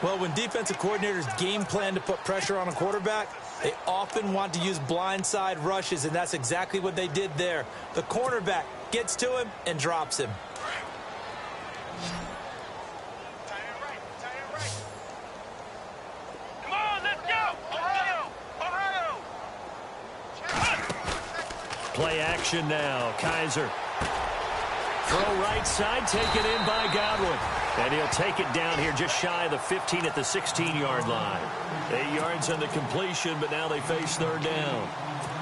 Well, when defensive coordinators game plan to put pressure on a quarterback, they often want to use blindside rushes, and that's exactly what they did there. The cornerback gets to him and drops him. Play action now. Kaiser. Throw right side, taken in by Godwin. And he'll take it down here just shy of the 15 at the 16-yard line. 8 yards on the completion, but now they face third down.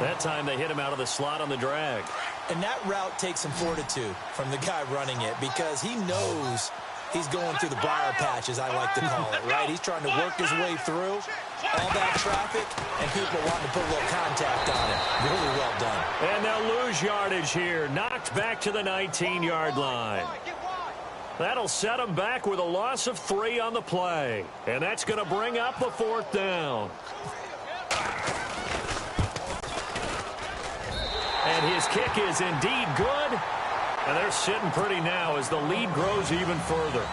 That time they hit him out of the slot on the drag. And that route takes some fortitude from the guy running it because he knows he's going through the briar patch, as I like to call it, right? He's trying to work his way through all that traffic and people wanting to put a little contact on it. Really well done. And they'll lose yardage here. Knocked back to the 19-yard line. That'll set them back with a loss of 3 on the play. And that's going to bring up a 4th down. And his kick is indeed good. And they're sitting pretty now as the lead grows even further.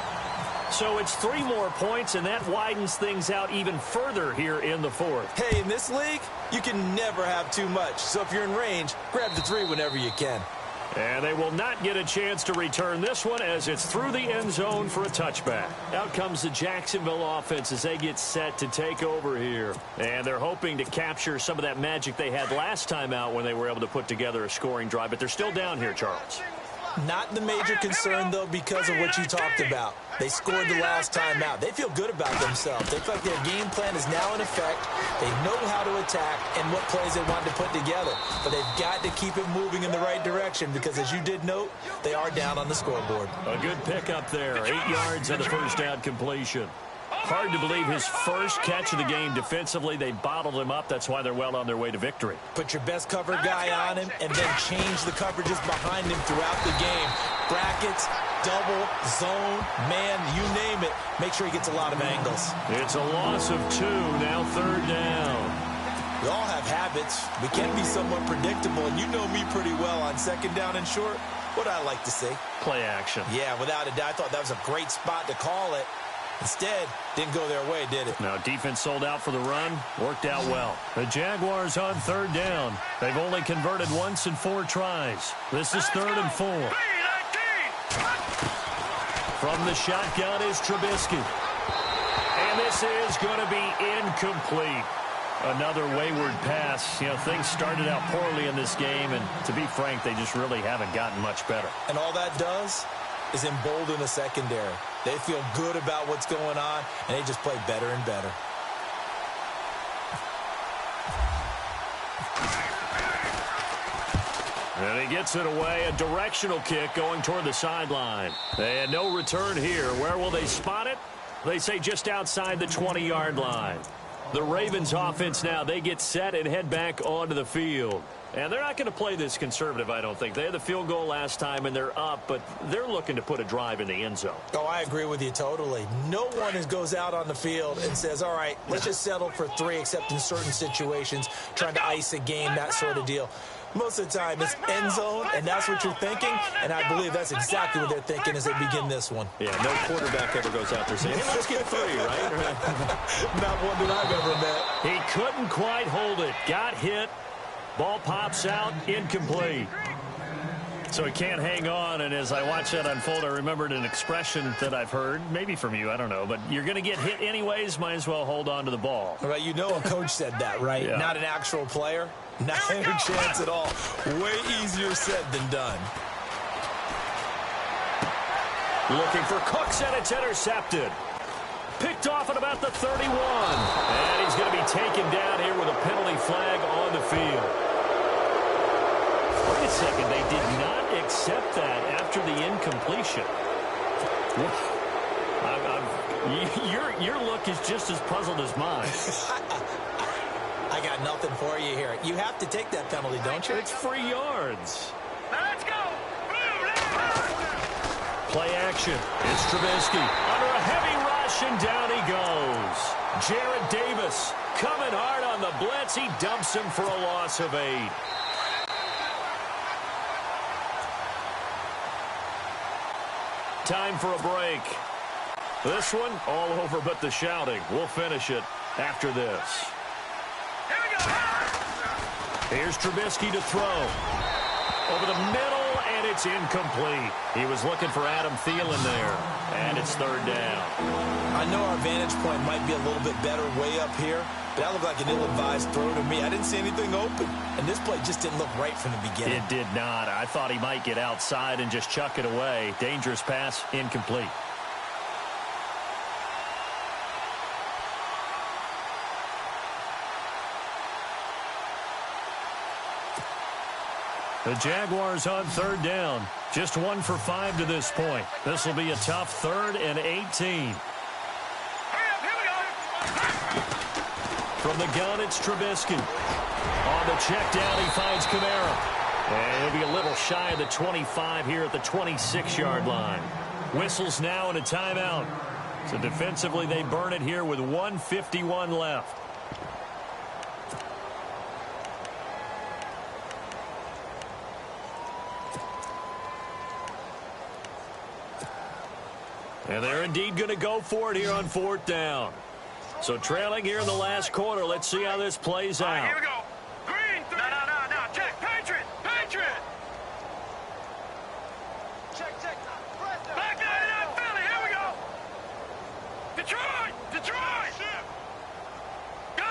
So it's 3 more points, and that widens things out even further here in the 4th. Hey, in this league, you can never have too much. So if you're in range, grab the 3 whenever you can. And they will not get a chance to return this one as it's through the end zone for a touchback. Out comes the Jacksonville offense as they get set to take over here. And they're hoping to capture some of that magic they had last time out when they were able to put together a scoring drive. But they're still down here, Charles. Not the major concern, though, because of what you talked about. They scored the last time out. They feel good about themselves. They feel like their game plan is now in effect. They know how to attack and what plays they want to put together. But they've got to keep it moving in the right direction because, as you did note, they are down on the scoreboard. A good pickup there. 8 yards on the first down completion. Hard to believe his first catch of the game defensively. They bottled him up. That's why they're well on their way to victory. Put your best cover guy on him and then change the coverages behind him throughout the game. Brackets, double, zone, man, you name it. Make sure he gets a lot of angles. It's a loss of 2, now 3rd down. We all have habits. We can be somewhat predictable, and you know me pretty well on 2nd down and short. What I like to see? Play action. Yeah, without a doubt. I thought that was a great spot to call it. Instead, didn't go their way, did it? No, defense sold out for the run. Worked out well. The Jaguars on 3rd down. They've only converted once in 4 tries. This is 3rd and 4. From the shotgun is Trubisky. And this is going to be incomplete. Another wayward pass. You know, things started out poorly in this game, and to be frank, they just really haven't gotten much better. And all that does is embolden the secondary. They feel good about what's going on, and they just play better and better. And he gets it away. A directional kick going toward the sideline. And no return here. Where will they spot it? They say just outside the 20-yard line. The Ravens offense now, they get set and head back onto the field. And they're not going to play this conservative, I don't think. They had the field goal last time, and they're up, but they're looking to put a drive in the end zone. Oh, I agree with you totally. No one goes out on the field and says, all right, let's just settle for 3, except in certain situations, trying to ice a game, that sort of deal. Most of the time, it's end zone, and that's what you're thinking, and I believe that's exactly what they're thinking as they begin this one. Yeah, no quarterback ever goes out there saying, hey, let's get 3, right? Not one that I've ever met. He couldn't quite hold it. Got hit. Ball pops out, incomplete. So he can't hang on, and as I watch that unfold, I remembered an expression that I've heard, maybe from you, I don't know, but you're going to get hit anyways, might as well hold on to the ball. Right, you know a coach said that, right? Yeah. Not an actual player. Not any chance at all. Way easier said than done. Looking for Cooks, and it's intercepted. Picked off at about the 31. And he's going to be taken down here with a penalty flag on the field. Wait a second, they did not accept that after the incompletion. Your look is just as puzzled as mine. I got nothing for you here. You have to take that penalty, don't you? It's 3 yards. Let's go. Play action. It's Trubisky under a heavy rush, and down he goes. Jarrett Davis coming hard on the blitz. He dumps him for a loss of 8. Time for a break. This one all over but the shouting. We'll finish it after this. Here's Trubisky to throw. Over the middle, and it's incomplete. He was looking for Adam Thielen there, and it's 3rd down. I know our vantage point might be a little bit better way up here, but that looked like an ill-advised throw to me. I didn't see anything open, and this play just didn't look right from the beginning. It did not. I thought he might get outside and just chuck it away. Dangerous pass, incomplete. The Jaguars on 3rd down. Just 1 for 5 to this point. This will be a tough 3rd and 18. From the gun, it's Trubisky. On the check down, he finds Kamara. And he'll be a little shy of the 25 here at the 26-yard line. Whistles now and a timeout. So defensively, they burn it here with 1:51 left. And they're indeed going to go for it here on 4th down. So trailing here in the last quarter. Let's see how this plays out. Here we go. Green, three. No. Check. Patriot. Check. Back 99 Philly. Here we go. Detroit. Gun.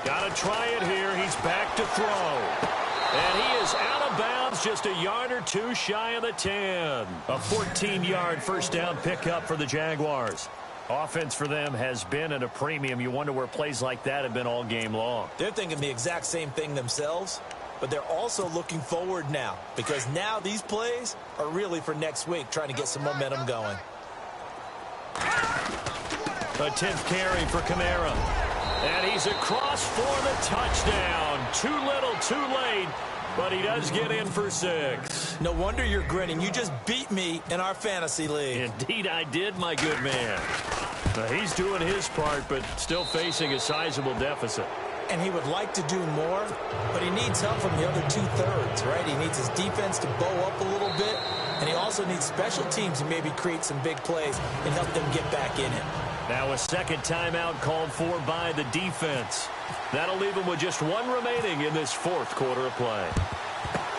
Got to try it here. He's back to throw. And he is out of bounds, just a yard or two shy of the 10. A 14-yard first down pickup for the Jaguars. Offense for them has been at a premium. You wonder where plays like that have been all game long. They're thinking the exact same thing themselves, but they're also looking forward now, because now these plays are really for next week, trying to get some momentum going. A 10th carry for Kamara. And he's across for the touchdown. Too little, too late, but he does get in for 6. No wonder you're grinning. You just beat me in our fantasy league. Indeed I did, my good man. He's doing his part, but still facing a sizable deficit. And he would like to do more, but he needs help from the other 2/3, right? He needs his defense to bow up a little bit, and he also needs special teams to maybe create some big plays and help them get back in it. Now a second timeout called for by the defense. That'll leave them with just 1 remaining in this 4th quarter of play.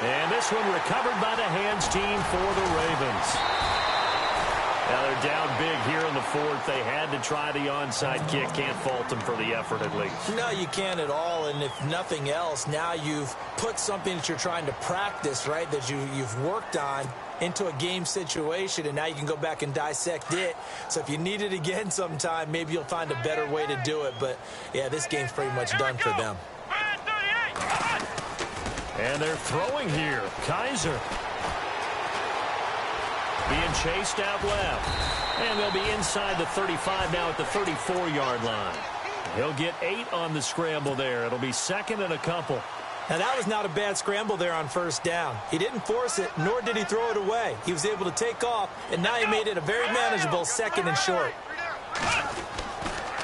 And this one recovered by the hands team for the Ravens. Now they're down big here in the 4th. They had to try the onside kick. Can't fault them for the effort at least. No, you can't at all. And if nothing else, now you've put something that you're trying to practice, right, that you've worked on into a game situation, and now you can go back and dissect it. So if you need it again sometime, maybe you'll find a better way to do it. But, yeah, this game's pretty much done for them. And they're throwing here. Kaiser being chased out left. And they'll be inside the 35 now at the 34-yard line. He'll get 8 on the scramble there. It'll be 2nd and a couple. Now, that was not a bad scramble there on 1st down. He didn't force it, nor did he throw it away. He was able to take off, and now he made it a very manageable 2nd and short.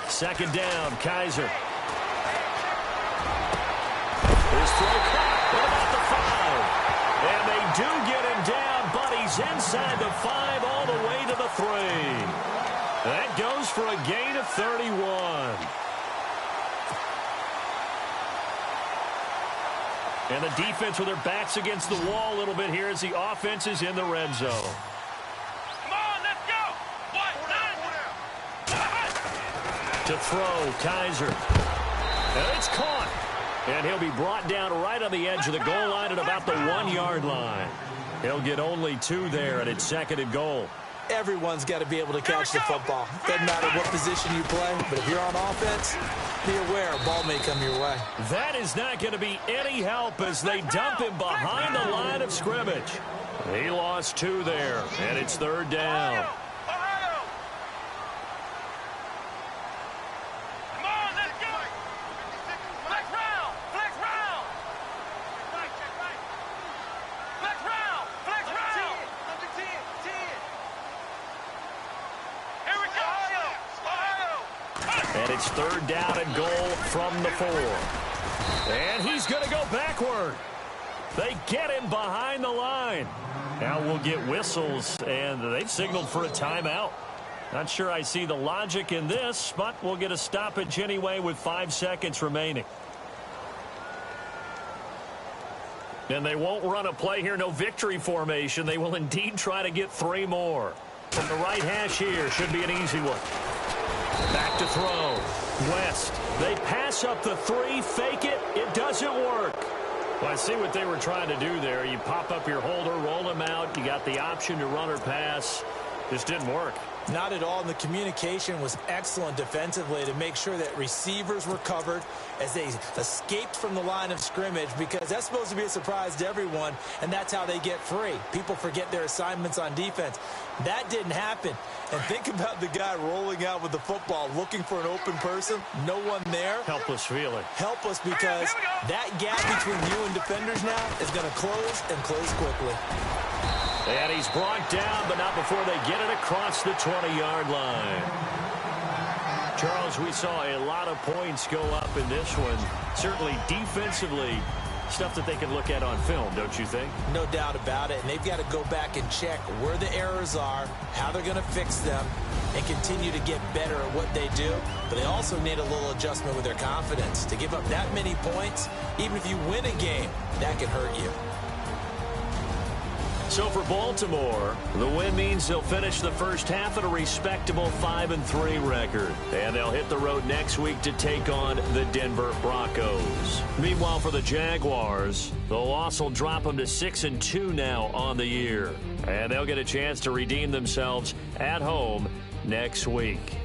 2nd down, Kaiser. His throw caught. What about the 5? And they do get him down, but he's inside the 5 all the way to the 3. That goes for a gain of 31. And the defense with their backs against the wall a little bit here as the offense is in the red zone. Come on, let's go. To throw, Kaiser. And it's caught. And he'll be brought down right on the edge of the goal line at about the 1-yard line. He'll get only 2 there, and it's 2nd and goal. Everyone's got to be able to catch the football. Doesn't matter what position you play, but if you're on offense, be aware a ball may come your way. That is not going to be any help as they dump him behind the line of scrimmage. He lost 2 there, and it's 3rd down. And it's 3rd down and goal from the 4. And he's going to go backward. They get him behind the line. Now we'll get whistles, and they've signaled for a timeout. Not sure I see the logic in this, but we'll get a stoppage anyway with 5 seconds remaining. And they won't run a play here, no victory formation. They will indeed try to get 3 more. From the right hash here, should be an easy one. Back to throw. West. They pass up the 3, fake it. It doesn't work. Well, I see what they were trying to do there. You pop up your holder, roll him out. You got the option to run or pass. Just didn't work. Not at all, and the communication was excellent defensively to make sure that receivers were covered as they escaped from the line of scrimmage, because that's supposed to be a surprise to everyone, and that's how they get free. People forget their assignments on defense. That didn't happen, And think about the guy rolling out with the football, looking for an open person. No one there. Helpless feeling. Helpless because that gap between you and defenders now is going to close and close quickly. And he's brought down, but not before they get it across the 20-yard line. Charles, we saw a lot of points go up in this one. Certainly defensively, stuff that they can look at on film, don't you think? No doubt about it. And they've got to go back and check where the errors are, how they're going to fix them, and continue to get better at what they do. But they also need a little adjustment with their confidence. To give up that many points, even if you win a game, that can hurt you. So for Baltimore, the win means they'll finish the first half at a respectable 5-3 record. And they'll hit the road next week to take on the Denver Broncos. Meanwhile, for the Jaguars, the loss will drop them to 6-2 now on the year. And they'll get a chance to redeem themselves at home next week.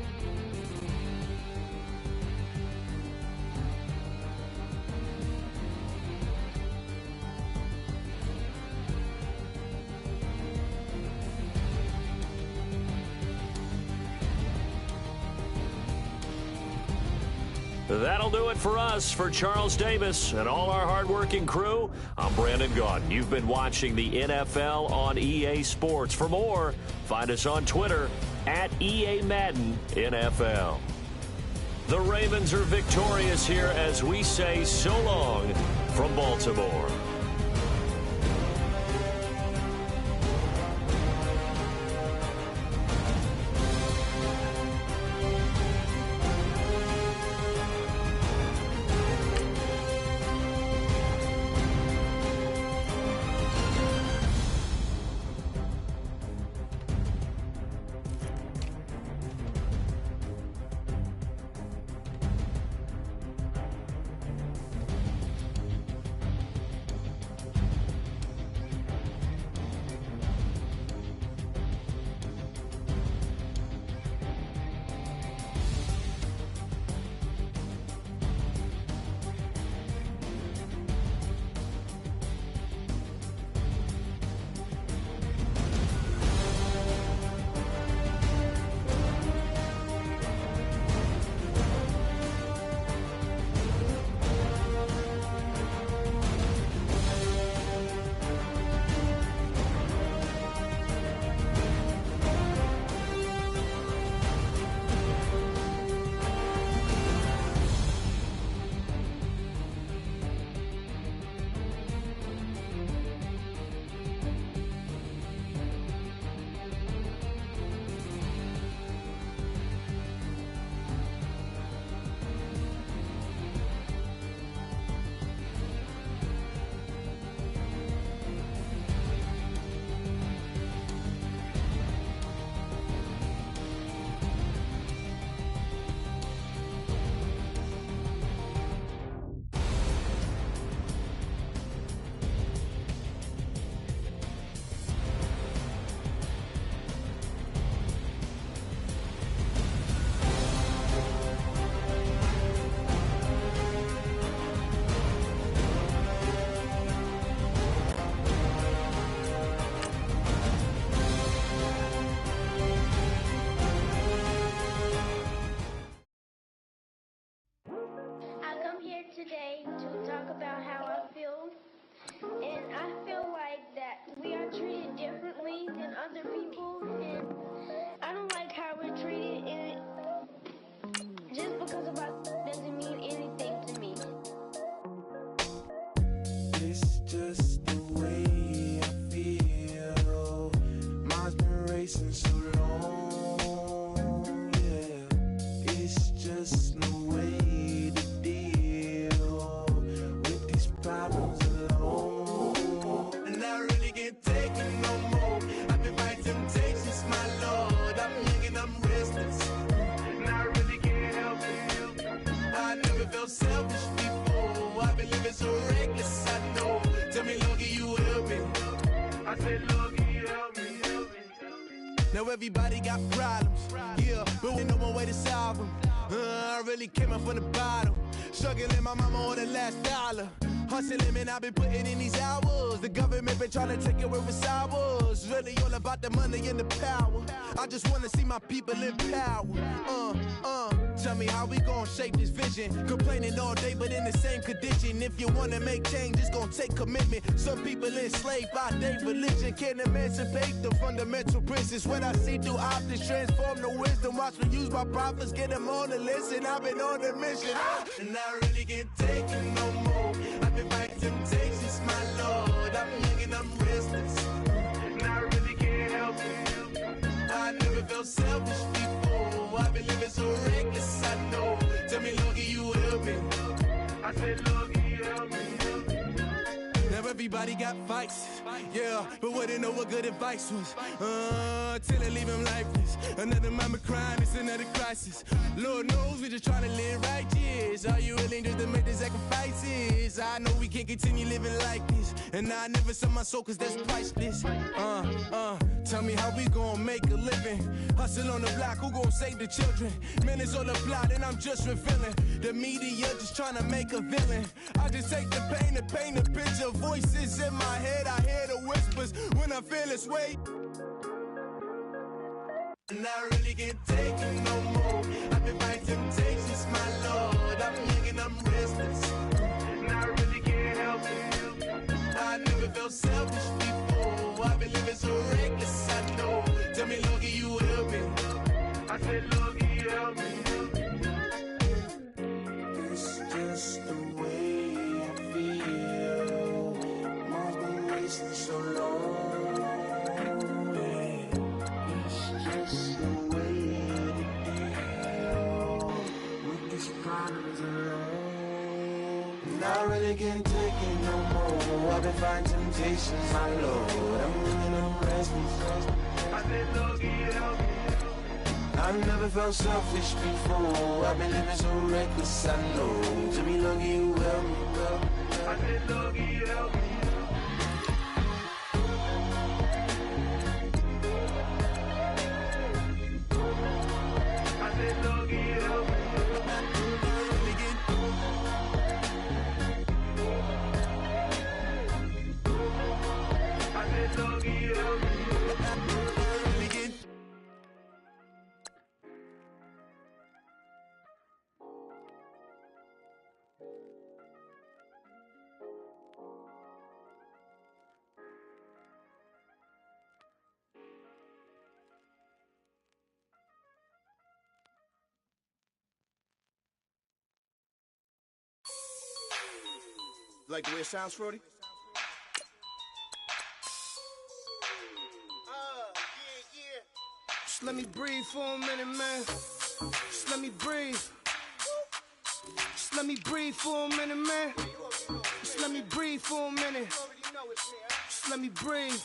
That'll do it for us. For Charles Davis and all our hardworking crew, I'm Brandon Gaudin. You've been watching the NFL on EA Sports. For more, find us on Twitter at EA Madden NFL. The Ravens are victorious here as we say so long from Baltimore. Today to talk about how I feel, and I feel like that we are treated differently than other people, and I don't like how we're treated, and just because of us doesn't mean anything to me. It's just the way I feel. Mine's been racing so long, yeah. It's just the way problems alone, and I really can't take it no more. I've been fighting temptations, my Lord. I'm young and I'm restless, and I really can't help it. I never felt selfish before. I've been living so reckless, I know. Tell me, Lord, can you help me? I said, Lord, can you help me? Now everybody got problems, yeah, but we know one way to solve them. I really came up from the bottom, struggling my mama on the last dollar. Hustling, man, I've been putting in these hours. The government been trying to take away with sours. Really all about the money and the power. I just wanna see my people in power. Tell me how we gon' shape this vision. Complaining all day, but in the same condition. If you wanna make change, it's gon' take commitment. Some people enslaved by their religion can't emancipate the fundamental principles. What I see through optics transform the wisdom. Watch me use my prophets, get them on the list, and I've been on the mission. And I really can't take it no more. I've been fighting temptations, my Lord. I'm young and I'm restless, and I really can't help it. I never felt selfish before. I've been living so reckless, I know. Tell me, Lord, can you help me? I said, Lord, can you help me? Now everybody got fights, yeah, but wouldn't know what good advice was. Till I leave him lifeless. Another mama crying, it's another crisis. Lord knows we just trying to live righteous. Are you willing just to make the sacrifices? I know we can't continue living like this, and I never sell my soul cause that's priceless. Tell me how we gon' make a living. Hustle on the block, who gon' save the children? Man, it's all a plot and I'm just revealing. The media just trying to make a villain. I just take the pain to paint a picture. Voices in my head, I hear the whispers when I feel this way. And I really can't take it no more. I've been fighting temptations, my Lord. I'm young and I'm restless, and I really can't help it. I never felt selfish before. I've been living so reckless, I know. Tell me, Lord, can you help me? I said, Lord, can you help me? It's just the way I feel. Mom's been wasting so long. I really can't take it no more. I've been fighting temptations, my Lord. I'm living on restless. I said, Lord, can you help me? I've never felt selfish before. I've been living so reckless, I know. To me, Lord, can you help me? I said, Lord, can you help me? I said, Lord, can you help me? Like the way it sounds, Frody? Yeah. Just let me breathe for a minute, man. Just let me breathe. Just let me breathe for a minute, man. Just let me breathe for a minute. Just let me breathe.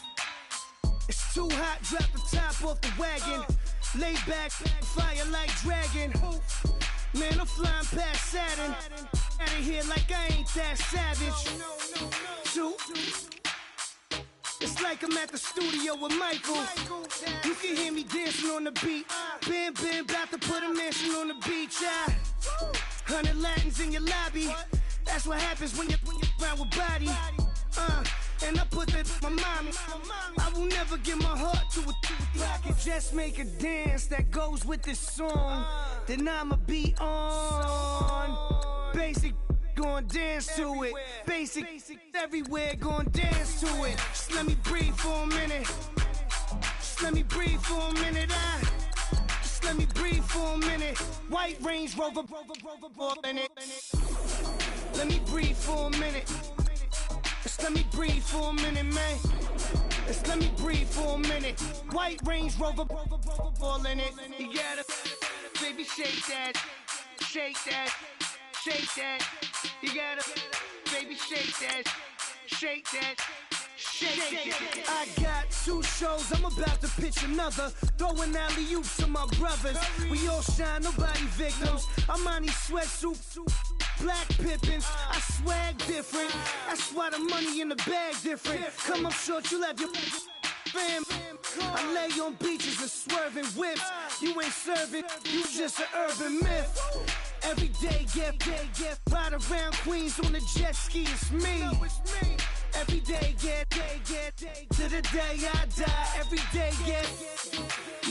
It's too hot, drop the top off the wagon. Lay back, fire like dragon. Man, I'm flying past Saturn. Out of here like I ain't that savage. Two. It's like I'm at the studio with Michael. You can hear me dancing on the beat. Bam, about to put a mansion on the beach. 100 Latins in your lobby. That's what happens when you're around with body. And I put that my mommy. I will never give my heart to it. I can just make a dance that goes with this song. Then I'ma be on. Basic, gon' dance to it. Basic, everywhere, gon' dance to it. Just let me breathe for a minute. Just let me breathe for a minute. Just let me breathe for a minute. White Range Rover, in it. Let me breathe for a minute. Just let me breathe for a minute, man. Just let me breathe for a minute. White Range Rover, ball in it. You gotta, baby, shake that, shake that, shake that. You gotta, baby, shake that, shake that. Shake. I got 2 shows, I'm about to pitch another. Throwing alley-oops to my brothers. We all shine, nobody victims. I'm on these sweatsuits, black pippins. I swag different. That's why the money in the bag different. Come up short, you'll have your fam. I lay on beaches and swerving whips. You ain't serving, you just an urban myth. Every day, get ride around Queens on a jet ski, it's me. Every day, get to the day I die. Every day, get,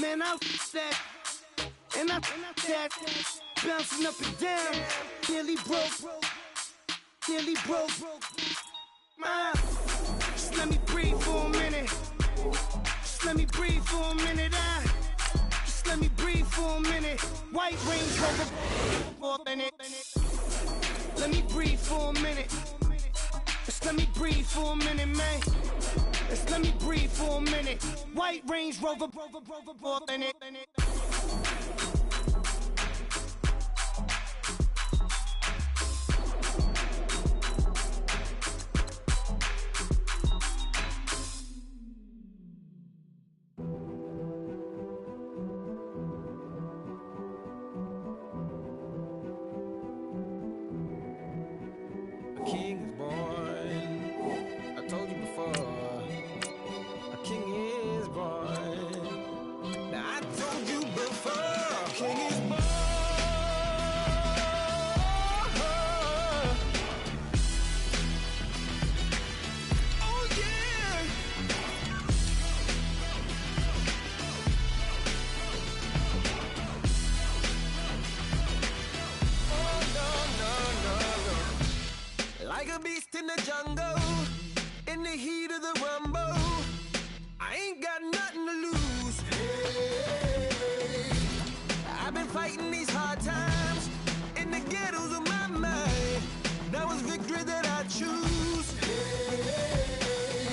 man, I that, and I that, bouncing up and down, nearly broke. Just let me breathe for a minute. Just let me breathe for a minute. Just let me breathe for a minute. White Range Rover in it. Let me breathe for a minute. Just let me breathe for a minute, man. Just let me breathe for a minute. White Range Rover in it. Like a beast in the jungle, in the heat of the rumble, I ain't got nothing to lose. Hey, I've been fighting these hard times in the ghettos of my mind. Now it's victory that I choose. Hey,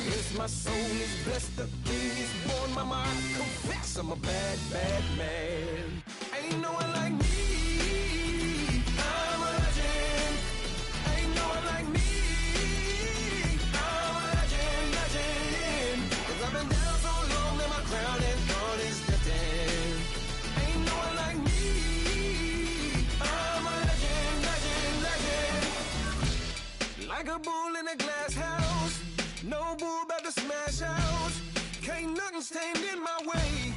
yes, my soul is blessed, the king is born. Mama, I confess I'm a bad, bad man. Ain't no one like me. I'm a legend. Ain't no one like me. I'm a legend, legend. 'Cause I've been down so long that my crown and throne is destined. Ain't no one like me. I'm a legend, legend, legend. Like a bull in a glass house. No bull about to smash out. Can't nothing stand in my way.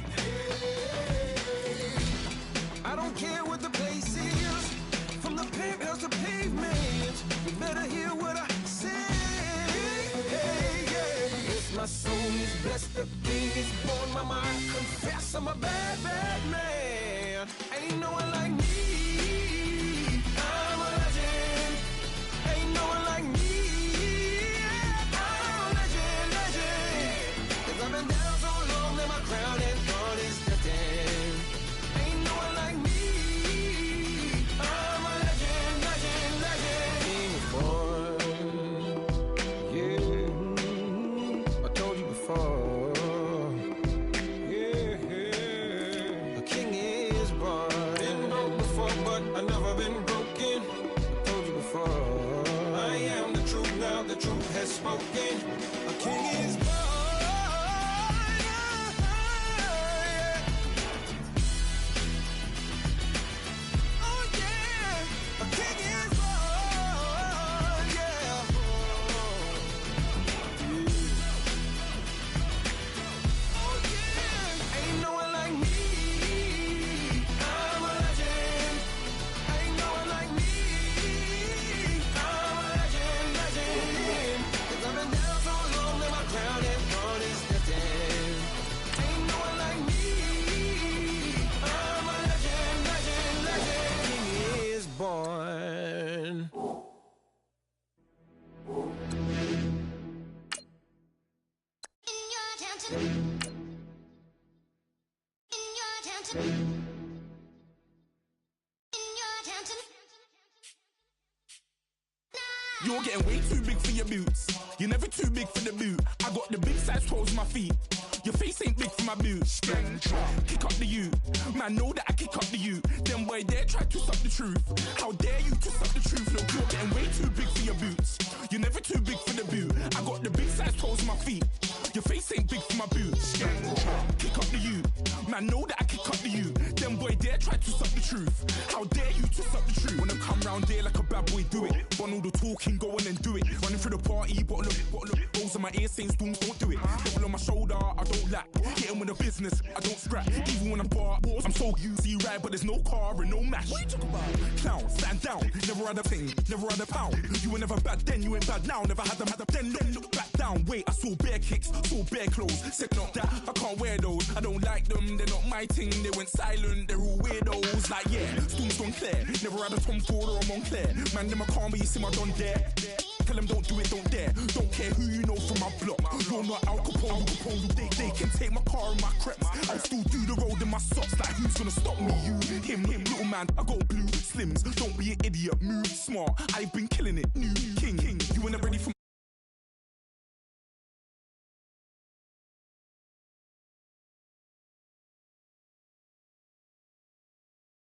I don't care what the place is, from the penthouse to pavement. You better hear what I say. Hey, yeah. Yes, my soul is blessed, the king is born. Mama, I confess I'm a bad, bad man. Ain't no one like me. I'm a legend. Ain't no one like me. I'm a legend, legend. 'Cause I've been down so long that my crown and throne is destined. Ain't no one like me. I'm a legend, legend, legend. King is born. Yeah, I told you before. Yeah, a king is born. Been broke before, but I've never been broken. I told you before. I am the truth now, the truth has spoken. A king is born. You're getting way too big for your boots. You're never too big for the boot. I got the big size toes on my feet. Your face ain't big for my boots. Kick up the you. Man, know that I kick up the you. Them boy dare try to suck the truth. How dare you to suck the truth? Look, you're getting way too big for your boots. You're never too big for the boot. I got the big size toes on my feet. Your face ain't big for my boots. Kick up the you. Man, know that I kick up the you. Them boy dare try to suck the truth. How dare you to suck the truth? Wanna come round there like a bad boy, do it. Want all the talking, go on and do it. Running through the party, bottle of rolls in my ear saying don't do it. Double on my shoulder, I don't lack. Hit him with the business, I don't scrap. Even when I'm bar, I'm so you see right, but there's no car and no mash. What you talking about? Clown, stand down, never had a thing, never had a pound. You were never bad then, you ain't bad now. Never had them, then look back down. Wait, I saw bare kicks, saw bare clothes. Said not that, I can't wear those. I don't like them, they're not my thing. They went silent, they're all weirdos. Like yeah, Storm's gone clear. Never had a Tom Ford or a Montclair. Man, them I can't, but you see my done there. Tell them don't do it, don't dare. Don't care who you know from my block. You're not Al Capone, They can take my car and my creps. I'll still do the road in my socks. Like who's gonna stop me? You, him, little man. I got blue slims. Don't be an idiot, move smart. I've been killing it. New king. You ain't ready for